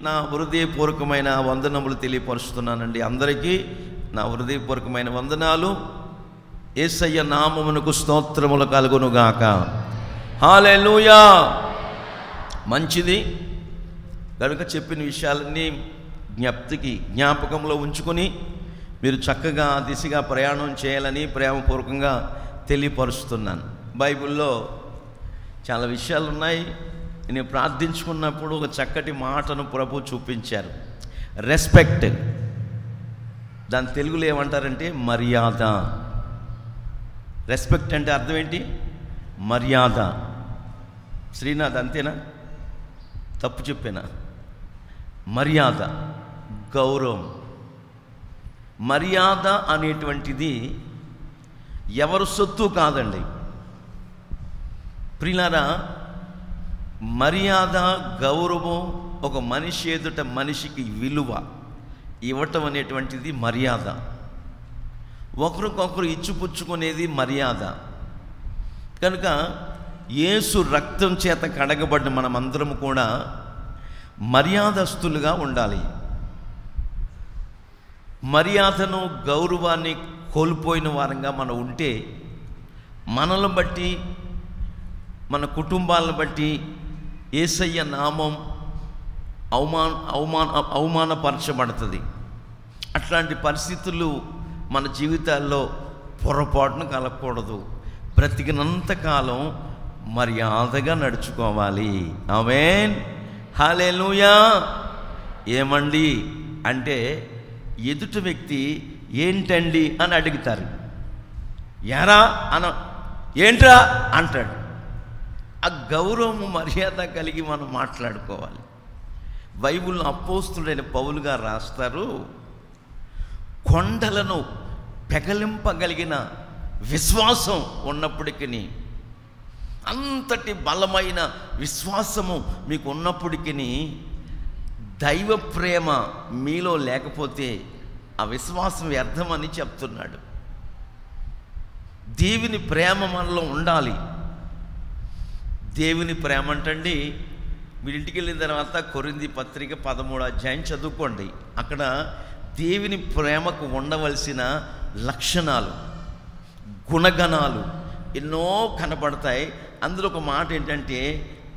నా హృదయపూర్వకమైన వందనములు తెలియపరుస్తున్నానండి. అందరికీ నా హృదయపూర్వకమైన వందనాలు. యేసయ్య నామమునకు స్తోత్రములు కలుగునుగాక. హల్లెలూయా. మంచిది కనుక చెప్పిన విషయాలన్నీ జ్ఞాపకంలో ఉంచుకొని మీరు చక్కగా దిశగా ప్రయాణం చేయాలని ప్రేమపూర్వకంగా తెలియపరుస్తున్నాను. బైబిల్లో చాలా విషయాలు ఉన్నాయి. నేను ప్రార్థించుకున్నప్పుడు ఒక చక్కటి మాటను ప్రభు చూపించారు. రెస్పెక్ట్, దాని తెలుగులో ఏమంటారంటే మర్యాద. రెస్పెక్ట్ అంటే అర్థం ఏంటి? మర్యాద. శ్రీనాథ్ అంతేనా? తప్పు చెప్పానా? మర్యాద, గౌరవం. మర్యాద అనేటువంటిది ఎవరు సొత్తు కాదండి ప్రియులారా. మర్యాద, గౌరవం, ఒక మనిషి ఎదుట మనిషికి విలువ ఇవ్వటం అనేటువంటిది మర్యాద. ఒకరికొకరు ఇచ్చిపుచ్చుకునేది మర్యాద. కనుక యేసు రక్తం చేత కడగబడిన మనమందరం కూడా మర్యాదస్తులుగా ఉండాలి. మర్యాదను, గౌరవాన్ని కోల్పోయిన వారంగా మనం ఉంటే మనల్ని బట్టి, మన కుటుంబాలను బట్టి యేసయ్య నామం అవమానపరచబడుతుంది. అట్లాంటి పరిస్థితులు మన జీవితాల్లో పొరపాటును కలగకూడదు. బ్రతికినంతకాలం మర్యాదగా నడుచుకోవాలి. ఆమేన్. హల్లెలూయా. ఏమండి అంటే ఎదుటి వ్యక్తి ఏంటండి అని అడుగుతారు. యారా ఏంట్రా అంటాడు. ఆ గౌరవం, మర్యాద కలిగి మనం మాట్లాడుకోవాలి. బైబిల్లో అపోస్తుడైన పౌలు గారు రాస్తారు, కొండలను పెకలింపగలిగిన విశ్వాసం ఉన్నప్పటికీ, అంతటి బలమైన విశ్వాసము మీకు ఉన్నప్పటికీ దైవ ప్రేమ మీలో లేకపోతే ఆ విశ్వాసం వ్యర్థమని చెప్తున్నాడు. దేవుని ప్రేమ మనలో ఉండాలి. దేవుని ప్రేమ అంటండి, మీరు ఇంటికి వెళ్ళిన తర్వాత కొరింథీ పత్రిక 13వ అధ్యాయం చదువుకోండి. అక్కడ దేవుని ప్రేమకు ఉండవలసిన లక్షణాలు, గుణగణాలు ఎన్నో కనబడతాయి. అందులో ఒక మాట ఏంటంటే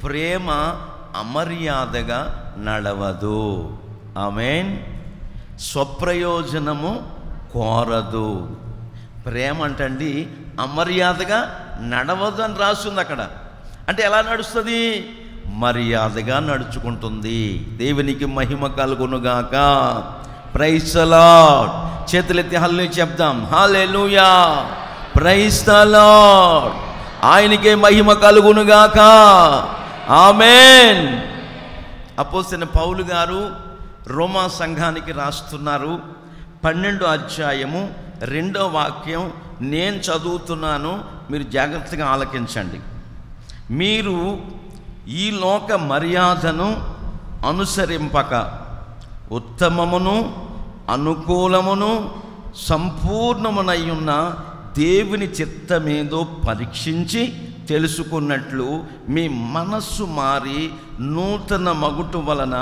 ప్రేమ అమర్యాదగా నడవదు. ఆమేన్. స్వప్రయోజనము కోరదు. ప్రేమ అంటండి అమర్యాదగా నడవదు అని రాస్తుంది అక్కడ. అంటే ఎలా నడుస్తుంది? మర్యాదగా నడుచుకుంటుంది. దేవునికి మహిమ కలుగునుగాక. Praise the lord. చేతులెత్తి హల్లెలూయా చెప్దాం. హల్లెలూయా. Praise the lord. ఆయనకే మహిమ కలుగునుగాక. ఆమేన్. అపోస్తలుడైన పౌలు గారు రోమా సంఘానికి రాస్తున్నారు. 12వ అధ్యాయము 2వ వాక్యం నేను చదువుతున్నాను, మీరు జాగ్రత్తగా ఆలకించండి. మీరు ఈ లోక మర్యాదను అనుసరింపక ఉత్తమమును అనుకూలమును సంపూర్ణమునయ్యున్న దేవుని చిత్తమేదో పరీక్షించి తెలుసుకున్నట్లు మీ మనస్సు మారి నూతన మగుటు వలన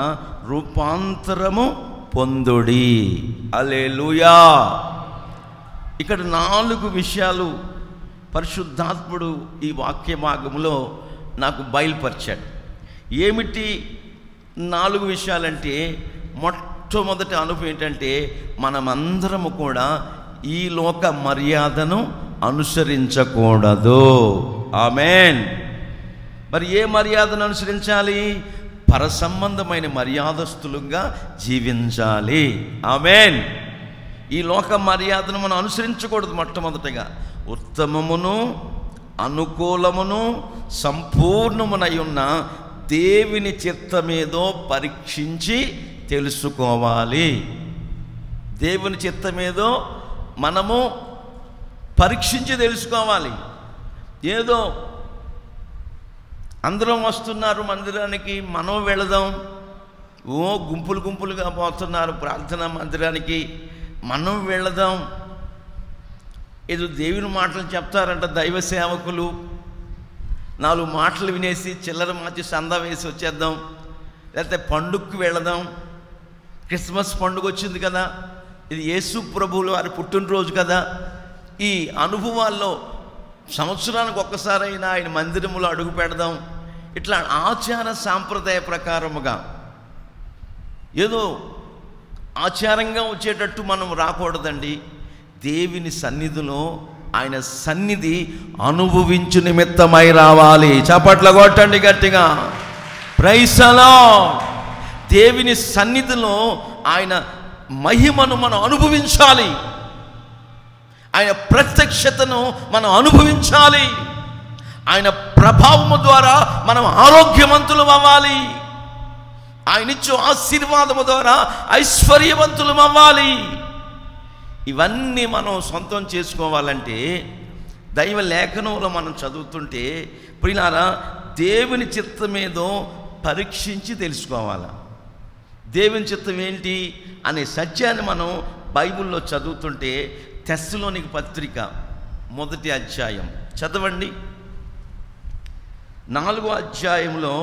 రూపాంతరము పొందుడి. హల్లెలూయా. ఇక్కడ 4 విషయాలు పరిశుద్ధాత్ముడు ఈ వాక్య భాగంలో నాకు బయలుపరిచాడు. ఏమిటి 4 విషయాలంటే, మొట్టమొదటి అనుభవం ఏంటంటే మనమందరము కూడా ఈ లోక మర్యాదను అనుసరించకూడదు. ఆమేన్. మరి ఏ మర్యాదను అనుసరించాలి? పరసంబంధమైన మర్యాదస్తులుగా జీవించాలి. ఆమేన్. ఈ లోక మర్యాదను మనం అనుసరించకూడదు. మొట్టమొదటిగా ఉత్తమమును అనుకూలమును సంపూర్ణమునై ఉన్న దేవుని చిత్తమేదో పరీక్షించి తెలుసుకోవాలి. దేవుని చిత్తమేదో మనము పరీక్షించి తెలుసుకోవాలి. ఏదో అందరం వస్తున్నారు మందిరానికి, మనం వెళదాం, గుంపులు గుంపులుగా పోతున్నారు ప్రార్థనా మందిరానికి, మనం వెళదాం. ఏదో దేవుని మాటలు చెప్తారంట దైవ సేవకులు, 4 మాటలు వినేసి చిల్లర మార్చి సందా వేసి వచ్చేద్దాం, లేకపోతే పండుగకి వెళదాం, క్రిస్మస్ పండుగ వచ్చింది కదా, ఇది యేసు ప్రభువులు వారి పుట్టినరోజు కదా, ఈ అనుభవాల్లో సంవత్సరానికి ఒక్కసారైనా ఆయన మందిరములో అడుగు పెడదాం, ఇట్లా ఆచార సాంప్రదాయ ప్రకారముగా ఏదో ఆచారంగా వచ్చేటట్టు మనం రాకూడదండి. దేవుని సన్నిధిలో ఆయన సన్నిధి అనుభవించు నిమిత్తమై రావాలి. చప్పట్ల కొట్టండి గట్టిగా, ప్రైజ్ ది లార్డ్. దేవుని సన్నిధిలో ఆయన మహిమను మనం అనుభవించాలి, ఆయన ప్రత్యక్షతను మనం అనుభవించాలి, ఆయన ప్రభావము ద్వారా మనం ఆరోగ్యవంతులం అవ్వాలి, ఆయన ఇచ్చే ఆశీర్వాదము ద్వారా ఐశ్వర్యవంతులం అవ్వాలి. ఇవన్నీ మనం సొంతం చేసుకోవాలంటే దైవ లేఖనంలో మనం చదువుతుంటే ప్రియులారా, దేవుని చిత్తమేదో పరీక్షించి తెలుసుకోవాలి. దేవుని చిత్తం ఏంటి అనే సత్యాన్ని మనం బైబిల్లో చదువుతుంటే తెస్సలోనిక పత్రిక 1వ అధ్యాయం చదవండి. 4వ అధ్యాయంలో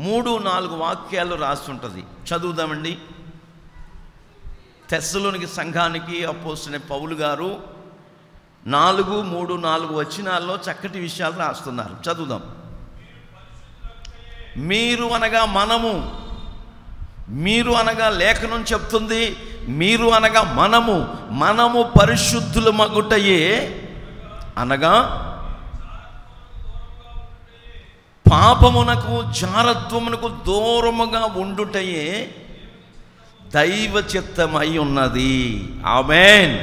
3-4 వాక్యాలు రాస్తుంటుంది, చదువుదామండి. తెస్సలోనిక సంఘానికి అపోస్తలుడైన పౌలు గారు 4-3-4 వచనాల్లో చక్కటి విషయాలు రాస్తున్నారు, చదువుదాం. మీరు అనగా మనము, మీరు అనగా లేఖనం చెప్తుంది, మీరు అనగా మనము పరిశుద్ధుల మగుటయే అనగా పాపమునకు జారత్వమునకు దూరముగా ఉండుటయే దైవ చిత్తమై ఉన్నది. ఆమేన్.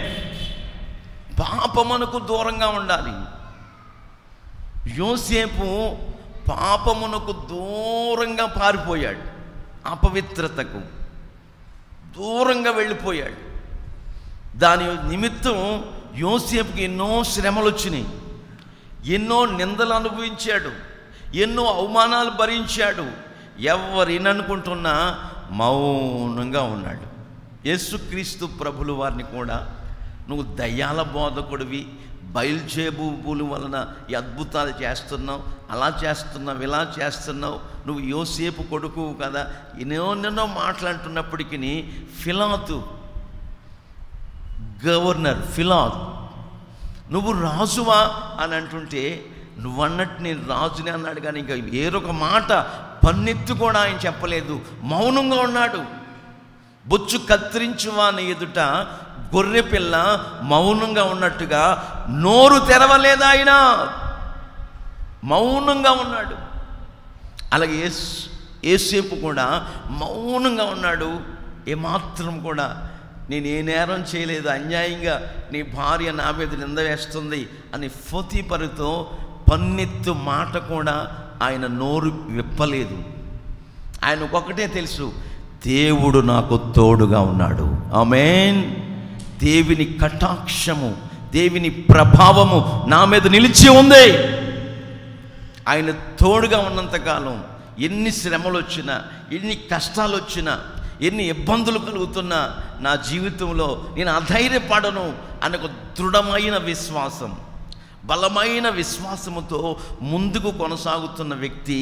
పాపమునకు దూరంగా ఉండాలి. యోసేపు పాపమునకు దూరంగా పారిపోయాడు, అపవిత్రతకు దూరంగా వెళ్ళిపోయాడు. దాని నిమిత్తం యోసేపుకి ఎన్నో శ్రమలు వచ్చినాయి, ఎన్నో నిందలు అనుభవించాడు, ఎన్నో అవమానాలు భరించాడు. ఎవరిననుకుంటున్నా మౌనంగా ఉన్నాడు. యేసుక్రీస్తు ప్రభులు వారిని కూడా నువ్వు దయ్యాల బోధకుడివి, బయల్జేబూబుల వలన ఈ అద్భుతాలు చేస్తున్నావు, అలా చేస్తున్నావు, ఇలా చేస్తున్నావు, నువ్వు యోసేపు కొడుకు కదా, ఎన్నెన్నో మాట్లాడుతున్నప్పటికీ ఫిలాతు గవర్నర్, ఫిలాత్ నువ్వు రాజువా అని అంటుంటే నువ్వన్నట్టు నేను రాజుని అన్నాడు, కానీ ఇంకా ఏరొక మాట పన్నెత్తు కూడా ఆయన చెప్పలేదు, మౌనంగా ఉన్నాడు. బొచ్చు కత్తిరించువాని ఎదుట గొర్రె పిల్ల మౌనంగా ఉన్నట్టుగా నోరు తెరవలేదు, ఆయన మౌనంగా ఉన్నాడు. అలాగే యేసేపు కూడా మౌనంగా ఉన్నాడు. ఏమాత్రం కూడా నేను ఏ నేరం చేయలేదు, అన్యాయంగా నీ భార్య నా మీద నింద వేస్తుంది అని పోతీఫరుతో పన్నెత్తు మాట కూడా ఆయన నోరు విప్పలేదు. ఆయనకు ఒకటే తెలుసు, దేవుడు నాకు తోడుగా ఉన్నాడు. ఆమేన్. దేవుని కటాక్షము, దేవుని ప్రభావము నా మీద నిలిచి ఉంది. ఆయన తోడుగా ఉన్నంతకాలం ఎన్ని శ్రమలు వచ్చినా, ఎన్ని కష్టాలు వచ్చినా, ఎన్ని ఇబ్బందులు కలుగుతున్నా నా జీవితంలో నేను అధైర్యపడను అనే ఒక దృఢమైన విశ్వాసం, బలమైన విశ్వాసముతో ముందుకు కొనసాగుతున్న వ్యక్తి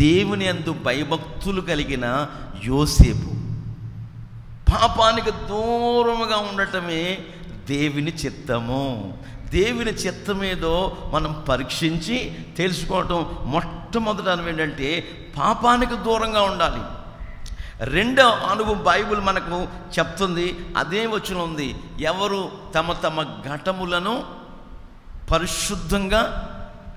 దేవుని యందు భయభక్తులు కలిగిన యోసేపు. పాపానికి దూరముగా ఉండటమే దేవుని చిత్తము. దేవుని చిత్తమేదో మనం పరీక్షించి తెలుసుకోవటం మొట్టమొదట ఏంటంటే పాపానికి దూరంగా ఉండాలి. రెండో అనుభవం బైబిల్ మనకు చెప్తుంది, అదే వచనం ఉంది, ఎవరు తమ తమ ఘటములను పరిశుద్ధంగా,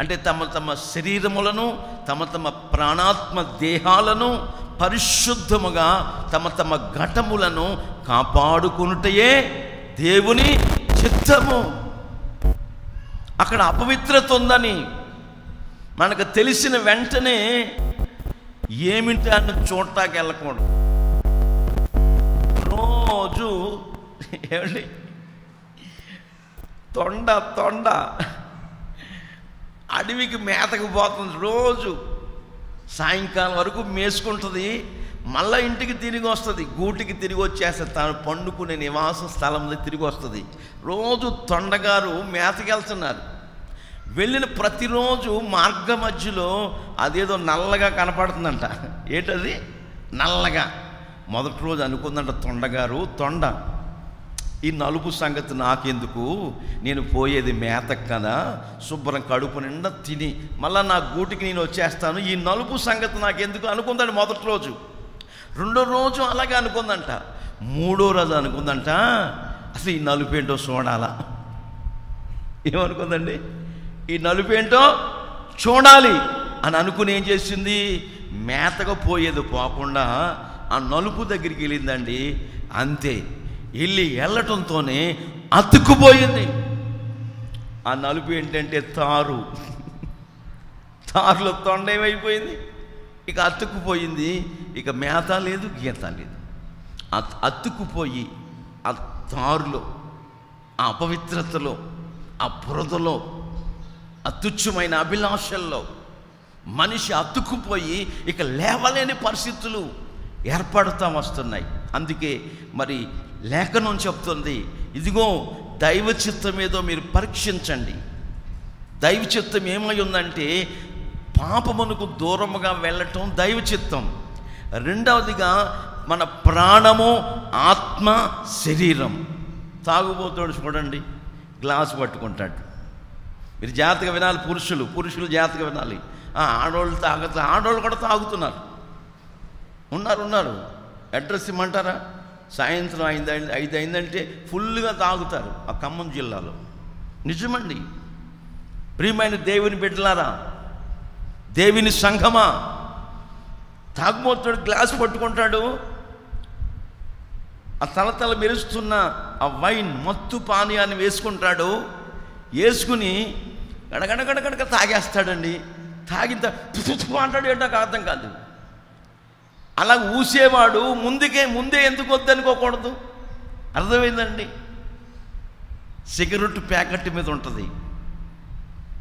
అంటే తమ తమ శరీరములను, తమ తమ ప్రాణాత్మ దేహాలను పరిశుద్ధముగా, తమ తమ ఘటములను కాపాడుకొనుటయే దేవుని చిత్తము. అక్కడ అపవిత్రత ఉందని మనకు తెలిసిన వెంటనే ఏమిటి అని చూడటానికి వెళ్ళకూడదు. రోజు ఏమండి తొండ అడవికి మేతకు పోతుంది, రోజు సాయంకాలం వరకు మేసుకుంటుంది, మళ్ళీ ఇంటికి తిరిగి వస్తుంది, గూటికి తిరిగి వచ్చేస్తుంది, తాను పండుకునే నివాస స్థలంలో తిరిగి వస్తుంది. రోజు తొండగారు మేతకి వెళ్తున్నారు. వెళ్ళిన ప్రతిరోజు మార్గ మధ్యలో అదేదో నల్లగా కనపడుతుందంట. ఏంటది? నల్లగా. మొదటి రోజు అనుకుందంట తొండగారు, తొండ ఈ నలుపు సంగతి నాకెందుకు, నేను పోయేది మేతకు కదా, శుభ్రం కడుపు నిండా తిని మళ్ళీ నా గూటికి నేను వచ్చేస్తాను, ఈ నలుపు సంగతి నాకెందుకు అనుకుందండి మొదటి రోజు. రెండో రోజు అలాగే అనుకుందంట. మూడో రోజు అనుకుందంట అసలు ఈ నలుపు ఏంటో చూడాలా. ఏమనుకుందండి? ఈ నలుపు ఏంటో చూడాలి అని అనుకుని ఏం చేసింది? మేతగా పోయేది పోకుండా ఆ నలుపు దగ్గరికి వెళ్ళిందండి. అంతే, వెళ్ళటంతోనే అతుక్కుపోయింది. ఆ నలుపు ఏంటంటే తారు. తారులో తొండ ఏమైపోయింది? ఇక అతుక్కుపోయింది. ఇక మేత లేదు, గీత లేదు. అతుక్కుపోయి ఆ తారులో, ఆ అపవిత్రతలో, ఆ బురదలో, అతుచ్చమైన అభిలాషల్లో మనిషి అతుక్కుపోయి ఇక లేవలేని పరిస్థితులు ఏర్పడుతూ వస్తున్నాయి. అందుకే మరి లేఖనం చెప్తుంది, ఇదిగో దైవ చిత్తం ఏదో మీరు పరీక్షించండి. దైవ చిత్తం ఏమై ఉందంటే పాపమునకు దూరముగా వెళ్ళటం దైవ చిత్తం. రెండవదిగా మన ప్రాణము, ఆత్మ, శరీరం. తాగుబోతాడు చూడండి, గ్లాసు పట్టుకుంటాడు. మీరు జాగ్రత్తగా వినాలి. పురుషులు జాగ్రత్తగా వినాలి. ఆడవాళ్ళు ఆడవాళ్ళు కూడా తాగుతున్నారు. ఉన్నారు. అడ్రస్ ఇమ్మంటారా? సాయంత్రం 5 అయిందంటే ఫుల్గా తాగుతారు ఆ ఖమ్మం జిల్లాలో. నిజమండి. ప్రియమైన దేవుని బిడ్డలారా, దేవుని సంఘమా, తాగుబోతాడు గ్లాసు పట్టుకుంటాడు. ఆ తలతల మెరుస్తున్న ఆ వైన్ మత్తు పానీయాన్ని వేసుకుంటాడు. వేసుకుని గడగడగడగడగ తాగేస్తాడండి. తాగిన అంటాడు. ఏంటో నాకు అర్థం కాదు. అలా ఊసేవాడు ముందే ఎందుకు వద్దనుకోకూడదు? అర్థమైందండి. సిగరెట్ ప్యాకెట్ మీద ఉంటుంది,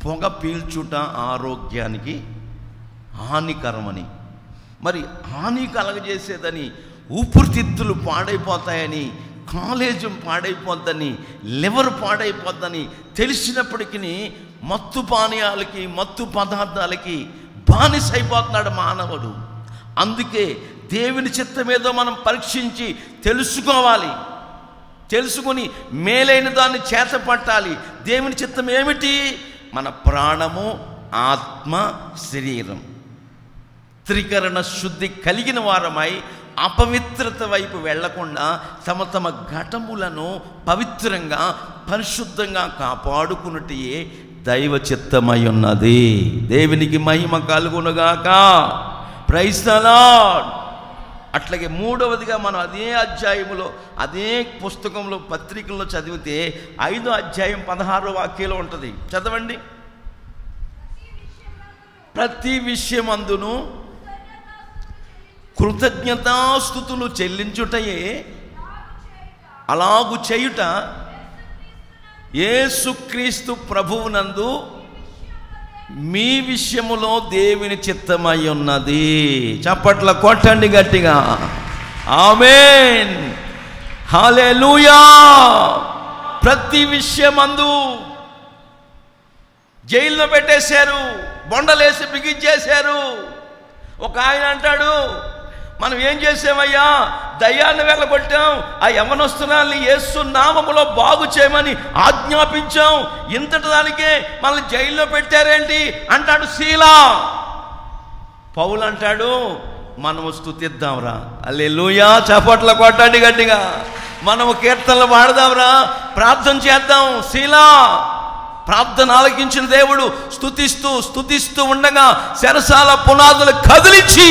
పొగ పీల్చుట ఆరోగ్యానికి హానికరమని. మరి హాని కలగజేసేదని, ఊపిరితిత్తులు పాడైపోతాయని, కాలేజం పాడైపోద్దని, లివర్ పాడైపోద్దని తెలిసినప్పటికీ మత్తు పానీయాలకి, మత్తు పదార్థాలకి బానిస అయిపోతున్నాడు మానవుడు. అందుకే దేవుని చిత్తమేదో మనం పరీక్షించి తెలుసుకోవాలి. తెలుసుకుని మేలైన దాన్ని చేతపట్టాలి. దేవుని చిత్తం ఏమిటి? మన ప్రాణము, ఆత్మ, శరీరం త్రికరణ శుద్ధి కలిగిన వారమై అపవిత్రత వైపు వెళ్లకుండా తమ ఘటములను పవిత్రంగా, పరిశుద్ధంగా కాపాడుకున్నట్టే దైవ చిత్తమై ఉన్నది. దేవునికి మహిమ కలుగునుగాక. Praise the Lord. అట్లాగే మూడవదిగా మనం అదే అధ్యాయములో, అదే పుస్తకంలో, పత్రికల్లో చదివితే 5వ అధ్యాయం 16వ వాక్యంలో ఉంటుంది. చదవండి. ప్రతి విషయమందును కృతజ్ఞతాస్తుతులు చెల్లించుటయే, అలాగు చేయుట యేసుక్రీస్తు ప్రభువునందు మీ విషయములో దేవుని చిత్తమై ఉన్నది. చప్పట్ల కొట్టండి గట్టిగా. ఆమేన్, హల్లెలూయా. ప్రతి విషయమందు జైల్లో పెట్టేశారు, బొండలేసి బిగించేశారు. ఒక ఆయన అంటాడు, మనం ఏం చేసామయ్యా? దయ్యాన్ని వెళ్ళగొట్టాం, ఆ యవ్వనస్తురాల్ని యేసు నామములో బాగు చేయమని ఆజ్ఞాపించాం, ఇంతటి దానికే మనల్ని జైల్లో పెట్టారేంటి అంటాడు శీలా. పౌలు అంటాడు, మనము స్తుతిద్దాంరా. హల్లెలూయా. చప్పట్ల కొట్టండి గట్టిగా. మనము కీర్తనలు పాడదాంరా, ప్రార్థన చేద్దాం. శీలా ప్రార్థన ఆలకించిన దేవుడు స్తుతిస్తూ ఉండగా చెరసాల పునాదులు కదిలించి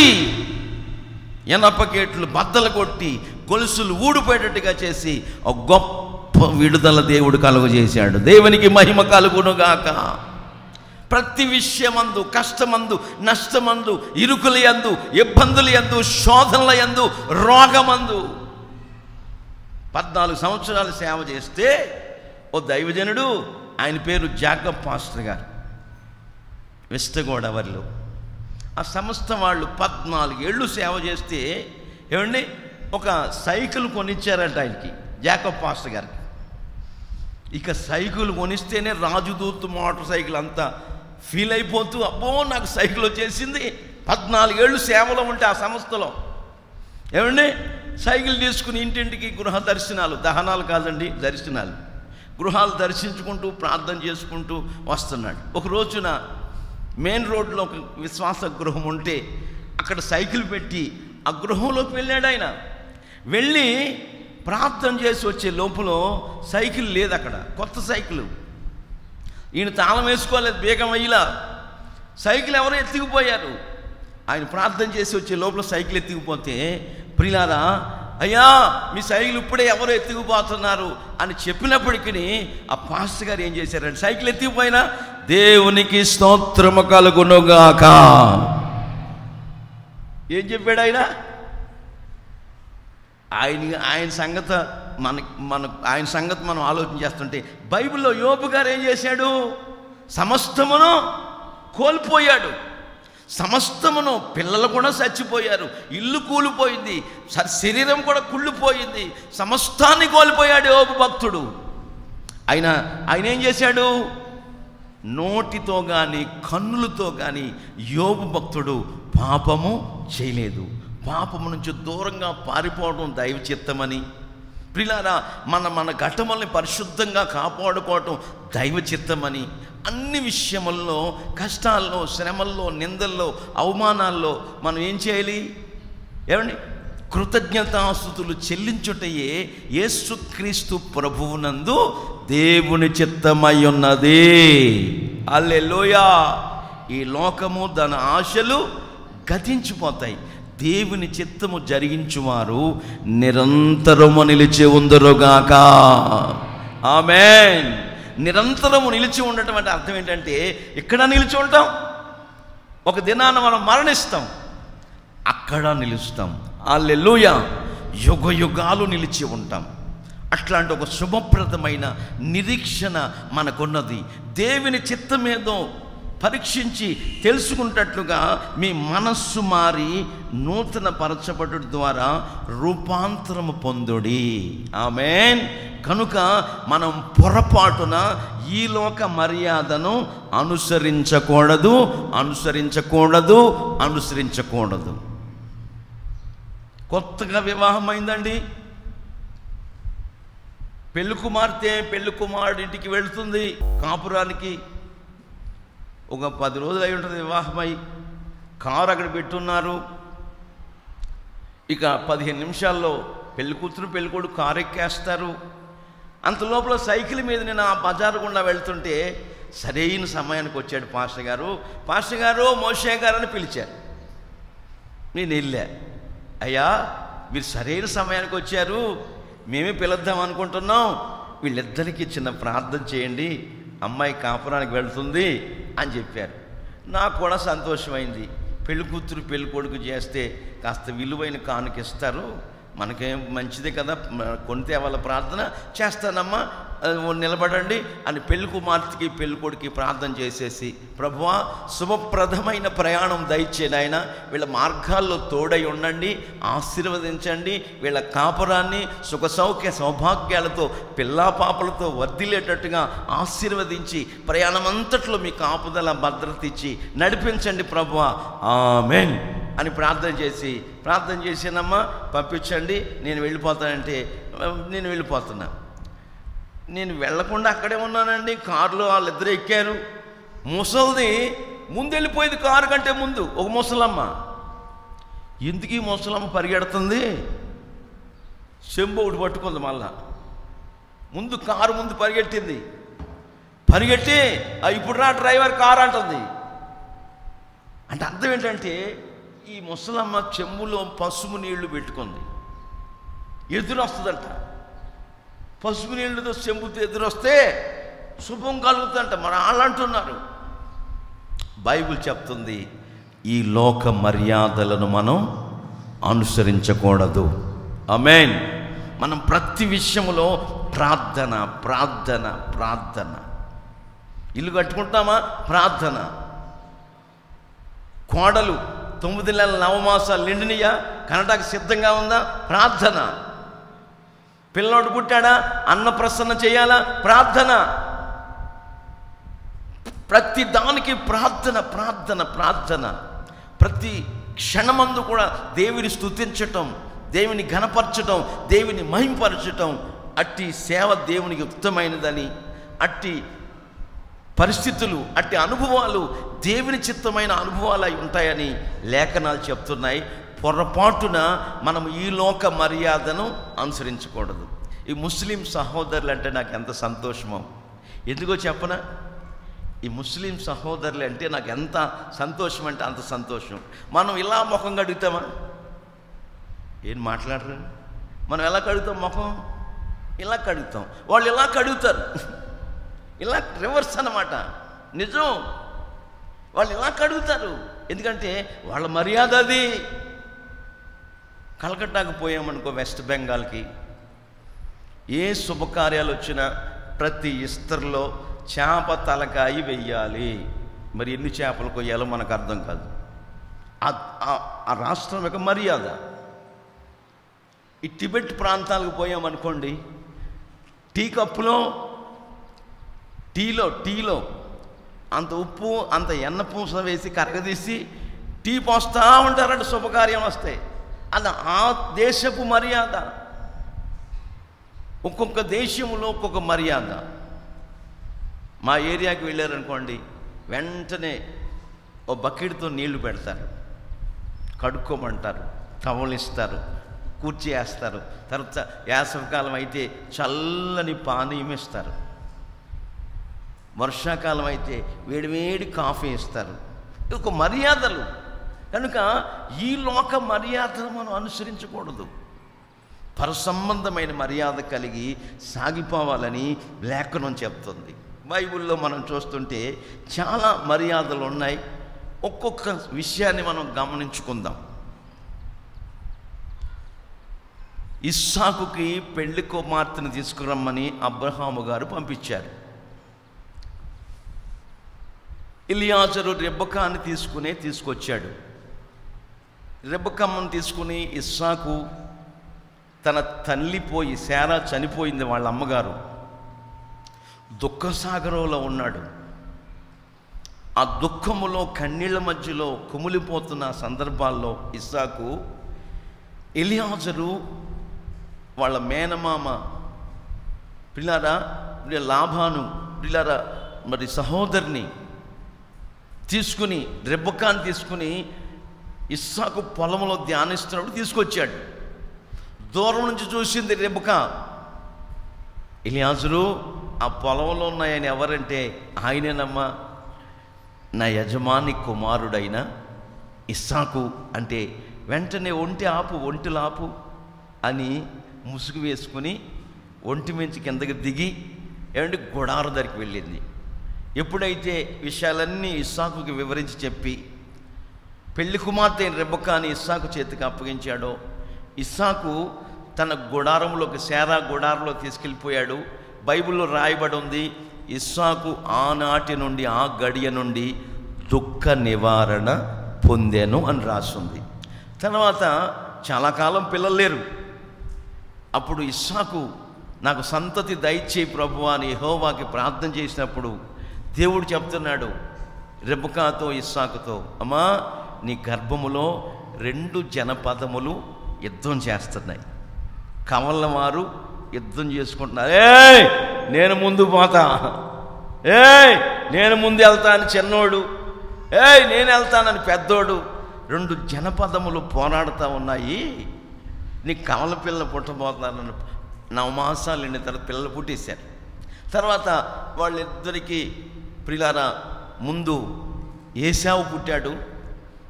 ఎనపకేట్లు బద్దలు కొట్టి గొలుసులు ఊడిపోయేటట్టుగా చేసి ఒక గొప్ప విడుదల దేవుడు కలుగజేశాడు. దేవునికి మహిమ కలుగునుగాక. ప్రతి విషయమందు, కష్టమందు, నష్టమందు, ఇరుకుల యందు, ఇబ్బందుల యందు, శోధనల యందు, రోగమందు 14 సంవత్సరాలు సేవ చేస్తే ఓ దైవజనుడు, ఆయన పేరు జాకబ్ పాస్టర్ గారు, వెస్ట్ గోదావరిలో. ఆ సంస్థ వాళ్ళు 14 ఏళ్ళు సేవ చేస్తే ఏమండి ఒక సైకిల్ కొనిచ్చారంట ఆయనకి, జాకబ్ పాస్టర్ గారికి. ఇక సైకిల్ కొనిస్తేనే రాజదూత్ మోటార్ సైకిల్ అంతా ఫీల్ అయిపోతూ, అబ్బో నాకు సైకిల్ వచ్చేసింది. 14 ఏళ్ళు సేవలో ఉంటే ఆ సంస్థలో ఏమండి, సైకిల్ తీసుకుని ఇంటింటికి గృహ దర్శనాలు, దహనాలు కాదండి, దర్శనాలు, గృహాలు దర్శించుకుంటూ ప్రార్థన చేసుకుంటూ వస్తున్నాడు. ఒక రోజున మెయిన్ రోడ్లో ఒక విశ్వాస గృహం ఉంటే అక్కడ సైకిల్ పెట్టి ఆ గృహంలోకి వెళ్ళాడు. ఆయన వెళ్ళి ప్రార్థన చేసి వచ్చే లోపల సైకిల్ లేదు అక్కడ, కొత్త సైకిల్. ఈయన తాళం వేసుకోలేదు, బేగం అయ్యిలా సైకిల్ ఎవరో ఎత్తుకుపోయారు. ఆయన ప్రార్థన చేసి వచ్చే లోపల సైకిల్ ఎత్తుకుపోతే, ప్రియులారా అయ్యా మీ సైకిల్ ఇప్పుడే ఎవరో ఎత్తుకుపోతున్నారు అని చెప్పినప్పటికీ ఆ పాస్టర్ గారు ఏం చేశారంటే, సైకిల్ ఎత్తుకుపోయినా దేవునికి స్తోత్రము కలుగునుగాక ఏం చెప్పాడు ఆయన? ఆయన సంగతి ఆయన సంగతి మనం ఆలోచన చేస్తుంటే, బైబిల్లో యోబు గారు ఏం చేశాడు? సమస్తమును కోల్పోయాడు. సమస్తమును, పిల్లలు కూడా చచ్చిపోయారు, ఇల్లు కూలిపోయింది, శరీరం కూడా కుళ్ళిపోయింది, సమస్తాన్ని కోల్పోయాడు యోబు భక్తుడు. ఆయన ఏం చేశాడు? నోటితో కానీ కన్నులతో కానీ యోబు భక్తుడు పాపము చేయలేదు. పాపము నుంచి దూరంగా పారిపోవడం దైవ చిత్తమని, ప్రియులారా మన ఘటమల్ని పరిశుద్ధంగా కాపాడుకోవటం దైవ చిత్తమని, అన్ని విషయముల్లో, కష్టాల్లో, శ్రమల్లో, నిందల్లో, అవమానాల్లో మనం ఏం చేయాలి? ఏమండి, కృతజ్ఞతాస్తుతులు చెల్లించుటయే యేసుక్రీస్తు ప్రభువునందు దేవుని చిత్తమై ఉన్నది. హల్లెలూయా. ఈ లోకము దాని ఆశలు గతించిపోతాయి, దేవుని చిత్తము జరిగించువారు నిరంతరము నిలిచి ఉందరుగాక. ఆమేన్. నిరంతరము నిలిచి ఉండటం అంటే అర్థం ఏంటంటే, ఇక్కడ నిలిచి ఉంటాం, ఒక దినాన మనం మరణిస్తాం, అక్కడ నిలుస్తాం. హల్లెలూయా. యుగ యుగాలు నిలిచి ఉంటాం. అట్లాంటి ఒక శుభప్రదమైన నిరీక్షణ మనకున్నది. దేవుని చిత్తమేదో పరీక్షించి తెలుసుకుంటట్లుగా మీ మనస్సు మారి నూతన పరచబడుట ద్వారా రూపాంతరము పొందుడి. ఆమేన్. కనుక మనం పొరపాటున ఈ లోక మర్యాదను అనుసరించకూడదు. కొత్తగా వివాహం అయిందండి, పెళ్లి కుమార్తె పెళ్లి కుమారుడింటికి వెళుతుంది కాపురానికి. ఒక 10 రోజులు అయి ఉంటుంది వివాహమై. కారు అక్కడ పెట్టున్నారు. ఇక 15 నిమిషాల్లో పెళ్లి కూతురు పెళ్లి కొడుకు కారు ఎక్కేస్తారు. అంత లోపల సైకిల్ మీద నేను ఆ బజారు గుండా వెళ్తుంటే సరైన సమయానికి వచ్చాడు పాస్టర్ గారు మోషే గారు అని పిలిచారు. నేను వెళ్ళా, అయ్యా మీరు సరైన సమయానికి వచ్చారు, మేమే పిలుద్దాం అనుకుంటున్నాం, వీళ్ళిద్దరికీ చిన్న ప్రార్థన చేయండి, అమ్మాయి కాపురానికి వెళ్తుంది అని చెప్పారు. నాకు కూడా సంతోషమైంది. పెళ్లి కూతురు పెళ్లి కొడుకు చేస్తే కాస్త విలువైన కానుకిస్తారు, మనకేం మంచిదే కదా, కొంతే వాళ్ళ ప్రార్థన చేస్తానమ్మా, నిలబడండి అని పెళ్లి కుమార్తెకి పెళ్లి కొడుకు ప్రార్థన చేసేసి, ప్రభువా శుభప్రదమైన ప్రయాణం దయచేయండి, ఆయన వీళ్ళ మార్గాల్లో తోడై ఉండండి, ఆశీర్వదించండి, వీళ్ళ కాపురాన్ని సుఖ సౌఖ్య సౌభాగ్యాలతో పిల్లా పాపలతో వర్ధిల్లేటట్టుగా ఆశీర్వదించి ప్రయాణం అంతట్లో మీ కాపుదల భద్రత ఇచ్చి నడిపించండి ప్రభువా, ఆమేన్ అని ప్రార్థన చేసానమ్మా, పంపించండి, నేను వెళ్ళిపోతానంటే నేను వెళ్ళిపోతున్నా. నేను వెళ్లకుండా అక్కడే ఉన్నానండి. కారులో వాళ్ళిద్దరూ ఎక్కారు. ముసలిది ముందు వెళ్ళిపోయింది, కారు కంటే ముందు ఒక ముసలమ్మ. ఎందుకు ఈ ముసలమ్మ పరిగెడుతుంది? చెంబు ఒకటి పట్టుకుంది, మళ్ళా కారు ముందు పరిగెట్టి ఇప్పుడు రా డ్రైవర్ కారు అంటుంది. అంటే అర్థం ఏంటంటే, ఈ ముసలమ్మ చెంబులో పసుపు నీళ్లు పెట్టుకుంది, ఎదురొస్తుందంట. పసుపు నీళ్ళతో చెంబుతో ఎదురొస్తే శుభం కలుగుతుందంట. మన వాళ్ళు అంటున్నారు. బైబిల్ చెప్తుంది, ఈ లోక మర్యాదలను మనం అనుసరించకూడదు. ఆమేన్. మనం ప్రతి విషయంలో ప్రార్థన. ఇల్లు కట్టుకుంటామా? ప్రార్థన. కోడలు 9 నెలల నవమాసాలు నిండినయా, కనడానికి సిద్ధంగా ఉందా? ప్రార్థన. పిల్లోడు పుట్టాడా, అన్నప్రసన్న చేయాలా, ప్రార్థన. ప్రతి దానికి ప్రార్థన ప్రార్థన ప్రార్థన. ప్రతి క్షణమందు కూడా దేవుని స్తుతించటం, దేవుని ఘనపరచటం, దేవుని మహింపరచటం. అట్టి సేవ దేవునికి యుక్తమైనదని, అట్టి పరిస్థితులు, అట్టి అనుభవాలు దేవుని చిత్తమైన అనుభవాలు అయి ఉంటాయని లేఖనాలు చెప్తున్నాయి. పొరపాటున మనం ఈ లోక మర్యాదను అనుసరించకూడదు. ఈ ముస్లిం సహోదరులు అంటే నాకు ఎంత సంతోషమో, ఎందుకో చెప్పనా? ఈ ముస్లిం సహోదరులు అంటే నాకు ఎంత సంతోషం అంటే అంత సంతోషం. మనం ఇలా ముఖం కడుగుతామా? ఏం మాట్లాడరు? మనం ఎలా కడుగుతాం ముఖం? ఇలా కడుగుతాం. వాళ్ళు ఇలా కడుగుతారు, ఇలా రివర్స్ అన్నమాట. నిజం, వాళ్ళు ఇలా కడుగుతారు. ఎందుకంటే వాళ్ళ మర్యాద అది. కలకట్టాకు పోయామనుకో, వెస్ట్ బెంగాల్కి, ఏ శుభకార్యాలు వచ్చినా ప్రతి ఇస్తర్లో చేప తలకాయ వెయ్యాలి. మరి ఎన్ని చేపలు కొయ్యాలో మనకు అర్థం కాదు. ఆ రాష్ట్రం యొక్క మర్యాద. ఈ టిబెట్ ప్రాంతాలకు పోయామనుకోండి, టీ కప్పులో టీలో అంత ఉప్పు అంత ఎన్న పూస వేసి కరగదీసి టీ పోస్తూ ఉంటారంటే శుభకార్యం వస్తాయి. అది ఆ దేశపు మర్యాద. ఒక్కొక్క దేశంలో ఒక్కొక్క మర్యాద. మా ఏరియాకి వెళ్ళారనుకోండి, వెంటనే ఓ బకెట్తో నీళ్లు పెడతారు, కడుక్కోమంటారు, టవలిస్తారు, కూర్చి వేస్తారు. తర్వాత వేసవికాలం అయితే చల్లని పానీయం ఇస్తారు, వర్షాకాలం అయితే వేడివేడి కాఫీ ఇస్తారు. ఇది ఒక మర్యాదలు. కనుక ఈ లోక మర్యాదను మనం అనుసరించకూడదు. పరసంబంధమైన మర్యాద కలిగి సాగిపోవాలని లేఖనం చెప్తుంది. బైబిల్లో మనం చూస్తుంటే చాలా మర్యాదలు ఉన్నాయి. ఒక్కొక్క విషయాన్ని మనం గమనించుకుందాం. ఇస్సాకుకి పెళ్లి కుమార్తెను తీసుకురమ్మని అబ్రహాము గారు పంపించారు. ఎలియాజరు రెబెకాని తీసుకొచ్చాడు. రెబెకమ్మను తీసుకుని ఇస్సాకు తన తల్లి పోయి, శారా చనిపోయింది, వాళ్ళ అమ్మగారు, దుఃఖసాగరంలో ఉన్నాడు. ఆ దుఃఖములో కన్నీళ్ల మధ్యలో కుమిలిపోతున్న సందర్భాల్లో ఇస్సాకు ఎలియాజరు వాళ్ళ మేనమామ పిల్లారా, లాభాను పిల్లారా మరి సహోదరిని తీసుకుని, రెబెకాని తీసుకుని ఇస్సాకు పొలంలో ధ్యానిస్తున్నప్పుడు తీసుకొచ్చాడు. దూరం నుంచి చూసింది రెబెకా. ఎలియాజరు, ఆ పొలంలో ఉన్నాయని ఎవరంటే ఆయనేనమ్మా, నా యజమాని కుమారుడైన ఇస్సాకు అంటే. వెంటనే ఒంటిలాపు అని ముసుగు వేసుకుని ఒంటి మించి కిందకి దిగి గుడారు దగ్గరికి వెళ్ళింది. ఎప్పుడైతే విషయాలన్నీ ఇస్సాకుకి వివరించి చెప్పి పెళ్లి కుమార్తె రెబెకాని ఇస్సాకు చేతికి అప్పగించాడో, ఇస్సాకు తన గుడారంలోకి, శారా గుడారంలో తీసుకెళ్ళిపోయాడు. బైబిల్లో రాయబడి ఉంది, ఇస్సాకు ఆనాటి నుండి, ఆ గడియ నుండి దుఃఖ నివారణ పొందెను అని రాస్తుంది. తర్వాత చాలా కాలం పిల్లలు లేరు. అప్పుడు ఇస్సాకు, నాకు సంతతి దయచేయి ప్రభువా అని యెహోవాకి ప్రార్థన చేసినప్పుడు దేవుడు చెప్తున్నాడు రెబెకాతో, ఇస్సాకుతో, అమ్మా నీ గర్భములో 2 జనపదములు యుద్ధం చేస్తున్నాయి. కవలవారు యుద్ధం చేసుకుంటున్నారు. నేను ముందు పోతా, నేను ముందు వెళ్తా అని చిన్నోడు, నేను వెళ్తానని పెద్దోడు. 2 జనపదములు పోరాడుతూ ఉన్నాయి. నీ కవల పిల్లలు పుట్టబోతున్నారని 9 మాసాలు నిండిన తర్వాత పిల్లలు పుట్టేశారు. తర్వాత వాళ్ళిద్దరికీ ప్రియులారా, ముందు ఏశావు పుట్టాడు,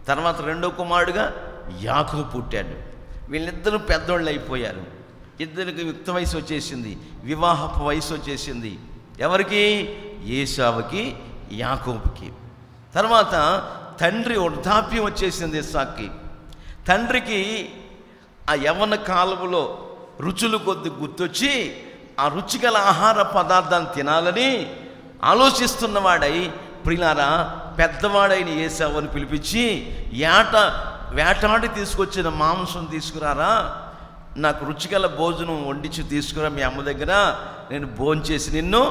తర్వాత రెండో కుమారుడుగా యాకోబు పుట్టాడు. వీళ్ళిద్దరూ పెద్దోళ్ళు అయిపోయారు. ఇద్దరికి యుక్త వయసు వచ్చేసింది, వివాహపు వయసు వచ్చేసింది. ఎవరికి? ఏశావుకి, యాకోబుకి. తర్వాత తండ్రి వృద్ధాప్యం వచ్చేసింది ఇస్సాకుకి. తండ్రికి ఆ యవ్వన కాలంలో రుచులు కొద్ది గుర్తొచ్చి ఆ రుచిగల ఆహార పదార్థాన్ని తినాలని ఆలోచిస్తున్నవాడై ప్రియులారా పెద్దవాడైన ఏశావుని పిలిపించి వేటాడి తీసుకొచ్చిన మాంసం తీసుకురారా, నాకు రుచిగల భోజనం వండించి తీసుకురా మీ అమ్మ దగ్గర, నేను భోంచేసి నిన్ను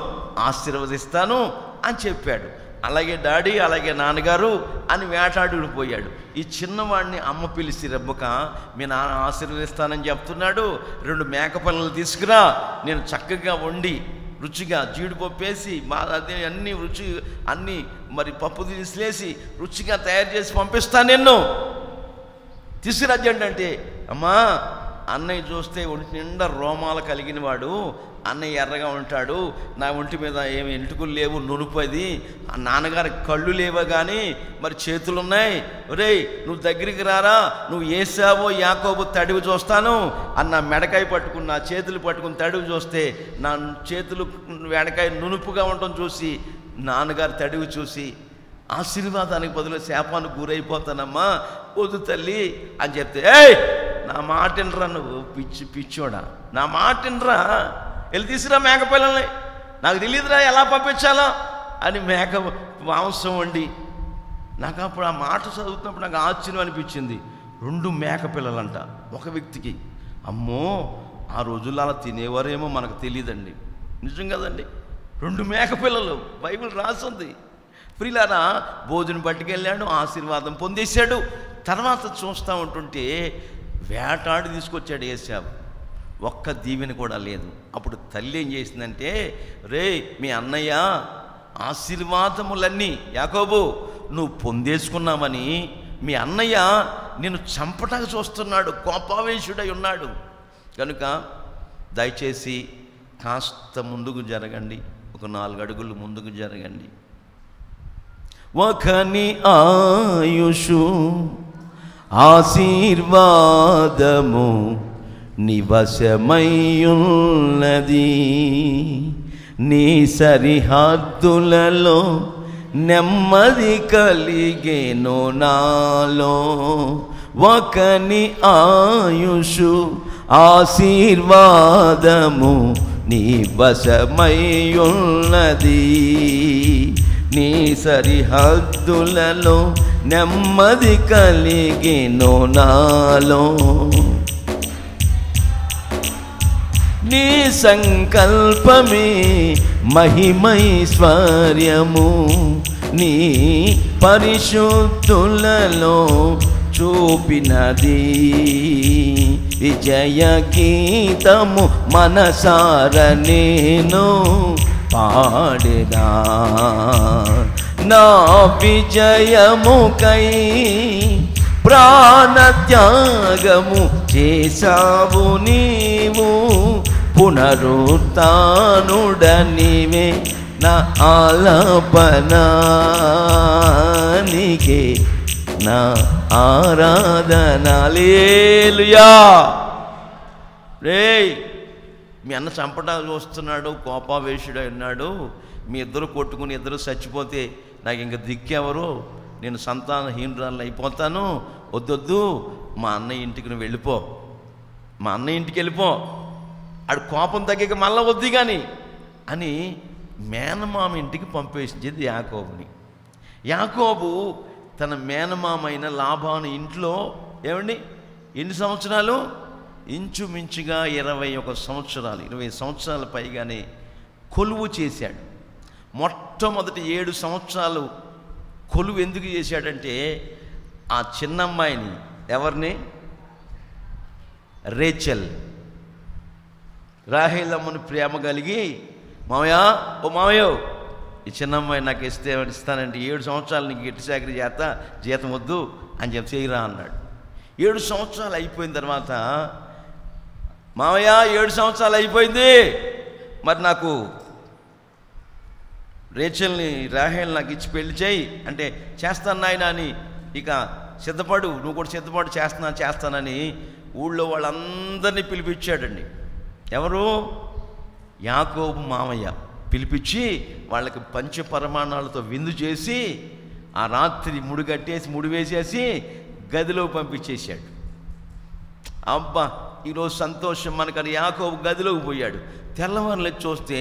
ఆశీర్వదిస్తాను అని చెప్పాడు. అలాగే డాడీ, అలాగే నాన్నగారు అని వేటాడుకు పోయాడు. ఈ చిన్నవాడిని అమ్మ పిలిచి, రెబ్బక మీ నాన్న ఆశీర్వదిస్తానని చెప్తున్నాడు, 2 మేకపిల్లలు తీసుకురా, నేను చక్కగా వండి రుచిగా జీడిపప్పు వేసి అదే అన్ని రుచి అన్నీ మరి పప్పు తీసిలేసి రుచిగా తయారు చేసి పంపిస్తాను నిన్ను, తీసుకురాజండి అంటే, అమ్మా అన్నయ్య చూస్తే ఒంటి నిండా రోమాలు కలిగిన వాడు, అన్నయ్య ఎర్రగా ఉంటాడు, నా ఒంటి మీద ఏమి ఎంటుకలు లేవు, నునుపది, నాన్నగారి కళ్ళు లేవా కానీ మరి చేతులు ఉన్నాయి, ఒరేయ్ నువ్వు దగ్గరికి రారా, నువ్వు ఏసావో యాకోబు తడివి చూస్తాను అన్న మెడకాయ పట్టుకుని నా చేతులు పట్టుకుని తడివి చూస్తే నా చేతులు మెడకాయ నునుపుగా ఉండటం చూసి నాన్నగారు తడివి చూసి ఆశీర్వాదానికి బదులు శాపానికి గురైపోతానమ్మా, వద్దు తల్లి అని చెప్తే, ఏయ్ నా మాట వినరా, నువ్వు పిచ్చోడా, నా మాట వినరా, వెళ్ళి తీసుకురా మేకపిల్లల్ని, నాకు తెలియదురా ఎలా పంపించాలో అని మేక మాంసం వండి. నాకు అప్పుడు ఆ మాట చదువుతున్నప్పుడు నాకు ఆశ్చర్యం అనిపించింది. 2 మేకపిల్లలంట ఒక వ్యక్తికి. అమ్మో, ఆ రోజుల్లో అలా తినేవారేమో మనకు తెలియదండి, నిజం కదండి. 2 మేకపిల్లలు, బైబిల్ రాసింది. ప్రియులారా, భోజనం పట్టుకెళ్ళాడు, ఆశీర్వాదం పొందేశాడు. తర్వాత చూస్తూ ఉంటుంటే వేటాడి తీసుకొచ్చాడు ఏశావు, ఒక్క దీవెన కూడా లేదు. అప్పుడు తల్లి ఏం చేసిందంటే, రే మీ అన్నయ్య ఆశీర్వాదములన్నీ యాకోబు నువ్వు పొందేసుకున్నామని మీ అన్నయ్య నిన్ను చంపటానికి చూస్తున్నాడు, కోపావేశుడై ఉన్నాడు, కనుక దయచేసి కాస్త ముందుకు జరగండి, ఒక 4 అడుగులు ముందుకు జరగండి. ఒకని ఆయుషు ఆశీర్వాదము నివశమయ్యున్నది, నీ సరిహద్దులలో నెమ్మది కలిగేను నాలో. ఒకని ఆయుషు ఆశీర్వాదము నివశమయ్యున్నది, నీ సరిహద్దులలో నెమ్మది కలిగేను నాలో. నీ సంకల్పమే మహిమైశ్వర్యము, నీ పరిశుద్ధులలో చూపినది. విజయ గీతము మనసార నేను పాడెదా, నా విజయముకై ప్రాణత్యాగము చేసావు నీవు, పునరుత్థానుడనివే నా ఆలాపనానికే నా ఆరాధన. హల్లెలూయా. రేయ్ మీ అన్న చంపటాలు చూస్తున్నాడు, కోపావేశుడై ఉన్నాడు, మీ ఇద్దరు కొట్టుకుని ఇద్దరు చచ్చిపోతే నాకు ఇంక దిక్కెవరు, నేను సంతానహీనురాలు అయిపోతాను, వద్దొద్దు మా అన్నయ్య ఇంటికి నువ్వు వెళ్ళిపో, మా అన్నయ్య ఇంటికి వెళ్ళిపో, ఆడు కోపం తగ్గక మళ్ళా వద్దు కానీ అని మేనమామ ఇంటికి పంపేసింది యాకోబుని. యాకోబు తన మేనమామైన లాబాను ఇంట్లో ఏమండి ఎన్ని సంవత్సరాలు, ఇంచుమించుగా 21 సంవత్సరాలు, 20 సంవత్సరాల పైగానే కొలువు చేశాడు. మొట్టమొదటి 7 సంవత్సరాలు కొలువు ఎందుకు చేశాడంటే, ఆ చిన్నమ్మాయిని, ఎవరిని, రేచెల్, రాహేలమ్మను ప్రేమ కలిగి, మామయ్య ఓ మామయ్య ఈ చిన్నమ్మాయి నాకు ఇస్తానంటే 7 సంవత్సరాలు నీకు ఎట్టి చాకరీ చేస్తా, జీతం వద్దు అని చెప్పి చేయరా అన్నాడు. 7 సంవత్సరాలు అయిపోయిన తర్వాత, మామయ్య 7 సంవత్సరాలు అయిపోయింది, మరి నాకు రేచెల్ని రాహేల్ నాకు ఇచ్చి పెళ్లి చేయి అంటే, చేస్తాను నాయన అని, ఇక సిద్ధపడు, నువ్వు కూడా సిద్ధపడు, చేస్తానని ఊళ్ళో వాళ్ళందరినీ పిలిపించాడండి. ఎవరు, యాకోబు మామయ్య పిలిపించి వాళ్ళకి పంచపరమాణాలతో విందు చేసి ఆ రాత్రి ముడి వేసేసి గదిలో పంపించేశాడు. అబ్బా ఈరోజు సంతోషం మనకని యాకోబు గదిలోకి పోయాడు. తెల్లవారులు చూస్తే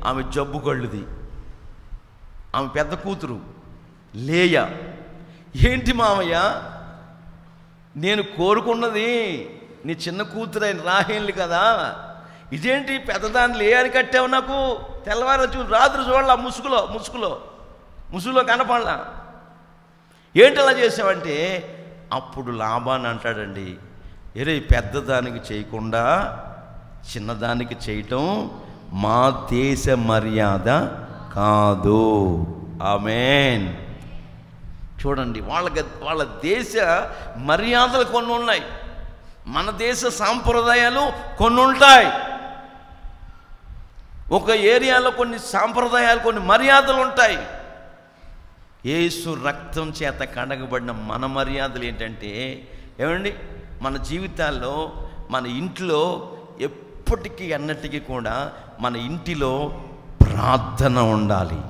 ఆమె జబ్బు కళ్ళుది, ఆమె పెద్ద కూతురు లేయా. ఏంటి మామయ్య, నేను కోరుకున్నది నీ చిన్న కూతురైన రాహేలు కదా, ఇదేంటి పెద్దదాన్ని లేయని కట్టావు, నాకు తెల్లవారు రాత్రి చూడాల ముసుగులో కనపడలా, ఏంటి అలా చేసావంటే, అప్పుడు లాబాన్ అంటాడండి, ఏరే పెద్దదానికి చేయకుండా చిన్నదానికి చేయటం మా దేశ మర్యాద కాదు. ఆమేన్. చూడండి, వాళ్ళ దేశ మర్యాదలు కొన్ని ఉన్నాయి, మన దేశ సాంప్రదాయాలు కొన్ని ఉంటాయి. ఒక ఏరియాలో కొన్ని సాంప్రదాయాలు, కొన్ని మర్యాదలు ఉంటాయి. యేసు రక్తం చేత కడగబడిన మన మర్యాదలు ఏంటంటే, ఏమండి, మన జీవితాల్లో, మన ఇంట్లో ఎప్పటికీ అన్నటికీ కూడా మన ఇంటిలో ప్రార్థన ఉండాలి.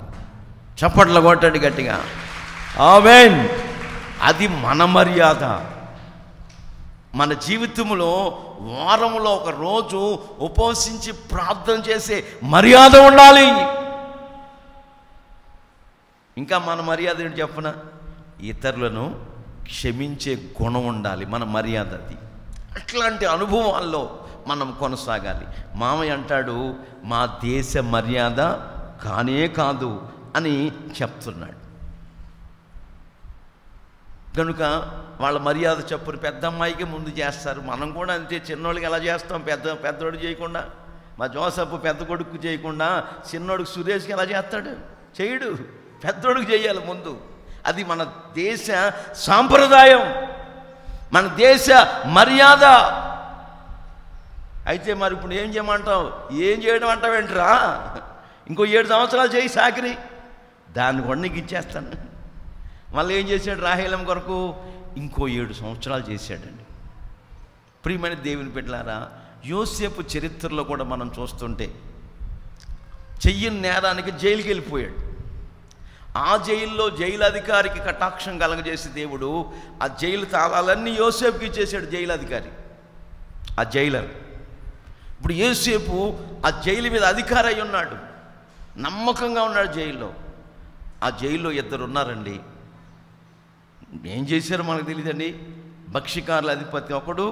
చప్పట్ల కొట్టండి గట్టిగా, ఆమేన్. అది మన మర్యాద. మన జీవితంలో వారంలో ఒక రోజు ఉపవసించి ప్రార్థన చేసే మర్యాద ఉండాలి. ఇంకా మన మర్యాద ఏంటి చెప్పన, ఇతరులను క్షమించే గుణం ఉండాలి. మన మర్యాద అది. అట్లాంటి అనుభవాల్లో మనం కొనసాగాలి. మామయ్య అంటాడు, మా దేశ మర్యాద కానే కాదు అని చెప్తున్నాడు. కనుక వాళ్ళ మర్యాద చెప్పుని పెద్ద అమ్మాయికి ముందు చేస్తారు. మనం కూడా అంతే, చిన్నోళ్ళకి ఎలా చేస్తాం, పెద్దోడు చేయకుండా. మా జోసఫ్ పెద్ద కొడుకు చేయకుండా చిన్నోడికి సురేష్కి ఎలా చేస్తాడు, చేయడు, పెద్దోడికి చేయాలి ముందు. అది మన దేశ సాంప్రదాయం, మన దేశ మర్యాద. అయితే మరి ఇప్పుడు ఏం చేయమంటావు, ఏం చేయడం అంటావేంట్రా, ఇంకో 7 సంవత్సరాలు చేయి సాకిరి, దాన్ని కూడా నీకు ఇచ్చేస్తాను. మళ్ళీ ఏం చేశాడు రాహేలమ్మ కొరకు, ఇంకో 7 సంవత్సరాలు చేశాడండి. ప్రియమైన దేవుని బిడ్డలారా, యోసేపు చరిత్రలో కూడా మనం చూస్తుంటే చెయ్యని నేరానికి జైలుకి వెళ్ళిపోయాడు. ఆ జైల్లో జైలు అధికారికి కటాక్షం కలగజేసి దేవుడు ఆ జైలు తాళాలన్నీ యోసేపుకి ఇచ్చేసాడు. జైలు అధికారి, ఆ జైలర్. ఇప్పుడు యోసేపు ఆ జైలు మీద అధికారి అయి ఉన్నాడు, నమ్మకంగా ఉన్నాడు జైల్లో. ఆ జైల్లో 2 ఉన్నారండి. ఏం చేశారో మనకు తెలియదండి. భక్ష్యకారుల అధిపతి ఒకడు,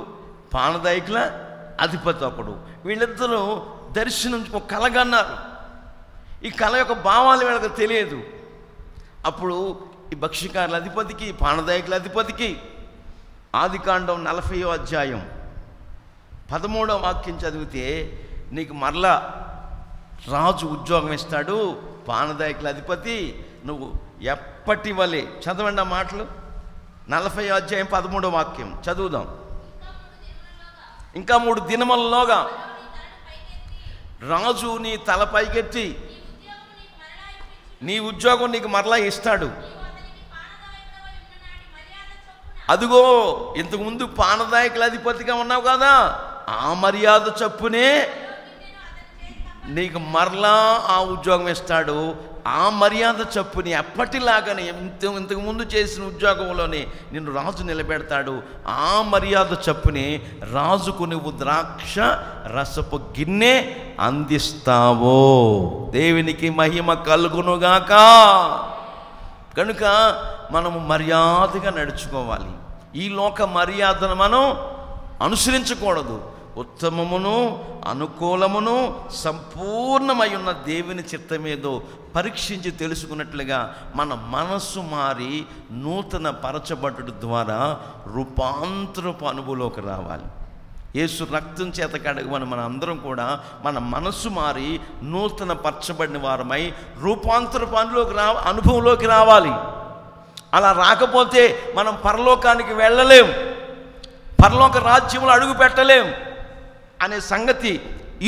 పానదాయకుల అధిపతి ఒకడు. వీళ్ళిద్దరూ దర్శనం ఒక కలగన్నారు. ఈ కళ యొక్క భావాలు వీళ్ళకి తెలియదు. అప్పుడు ఈ భక్ష్యకారుల అధిపతికి, పానదాయకుల అధిపతికి ఆదికాండం 40వ అధ్యాయం 13వ వాక్యం చదివితే, నీకు మరలా రాజు ఉద్యోగం ఇస్తాడు, పానదాయకుల అధిపతి, నువ్వు ఎప్పటి వలె. చదవండి ఆ మాటలు. 40వ అధ్యాయం 13వ వాక్యం చదువుదాం. ఇంకా 3 దినములలోగా రాజు నీ తల పైకెత్తి నీ ఉద్యోగం నీకు మరలా ఇస్తాడు. అదిగో ఇంతకుముందు పానదాయకుల అధిపతిగా ఉన్నావు కదా, ఆ మర్యాద చప్పునే నీకు మరలా ఆ ఉద్యోగం ఇస్తాడు. ఆ మర్యాద చప్పుని ఎప్పటిలాగానే ఇంతకు ముందు చేసిన ఉద్యోగంలోనే నిన్ను రాజు నిలబెడతాడు. ఆ మర్యాద చప్పుని రాజుకు నువ్వు ద్రాక్ష రసపు గిన్నె అందిస్తావో. దేవునికి మహిమ కలుగునుగాక. కనుక మనము మర్యాదగా నడుచుకోవాలి. ఈ లోక మర్యాదను మనం అనుసరించకూడదు. ఉత్తమమును అనుకూలమును సంపూర్ణమై ఉన్న దేవుని చిత్తమేదో పరీక్షించి తెలుసుకున్నట్లుగా మన మనస్సు మారి నూతన పరచబడుట ద్వారా రూపాంతరపు అనుభవంలోకి రావాలి. యేసు రక్తం చేత కడగమని మన అందరం కూడా మన మనస్సు మారి నూతన పరచబడిన వారమై రూపాంతరపు అనుభవంలోకి రావాలి. అలా రాకపోతే మనం పరలోకానికి వెళ్ళలేం, పరలోక రాజ్యంలో అడుగు పెట్టలేం అనే సంగతి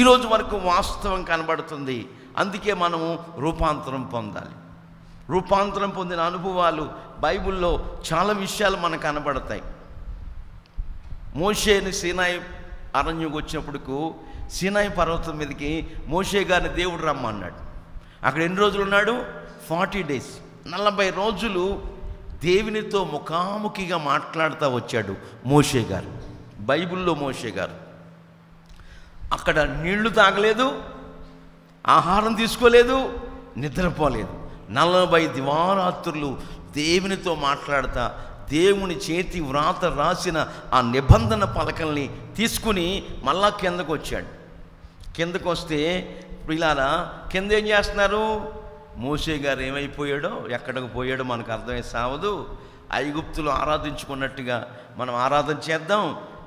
ఈరోజు వరకు వాస్తవం కనబడుతుంది. అందుకే మనము రూపాంతరం పొందాలి. రూపాంతరం పొందిన అనుభవాలు బైబిల్లో చాలా విషయాలు మనకు కనబడతాయి. మోషేని సీనాయి అరణ్యంకి వచ్చినప్పుడు సీనాయి పర్వతం మీదకి మోషే గారిని దేవుడు రమ్మన్నాడు. అక్కడ ఎన్ని రోజులు ఉన్నాడు? 40 డేస్, 40 రోజులు దేవునితో ముఖాముఖిగా మాట్లాడుతూ వచ్చాడు మోషే గారు. బైబిల్లో మోషే గారు అక్కడ నీళ్లు తాగలేదు, ఆహారం తీసుకోలేదు, నిద్రపోలేదు. 40 దివారాత్రులు దేవునితో మాట్లాడుతా దేవుని చేతి వ్రాత రాసిన ఆ నిబంధన పలకల్ని తీసుకుని మళ్ళా కిందకు వచ్చాడు. కిందకు వస్తే పిల్లారా కింద ఏం చేస్తున్నారు? మోషే గారు ఏమైపోయాడో ఎక్కడికి పోయాడో మనకు అర్థమై సావదు. ఐగుప్తులు ఆరాధించుకున్నట్టుగా మనం ఆరాధన చేద్దాం.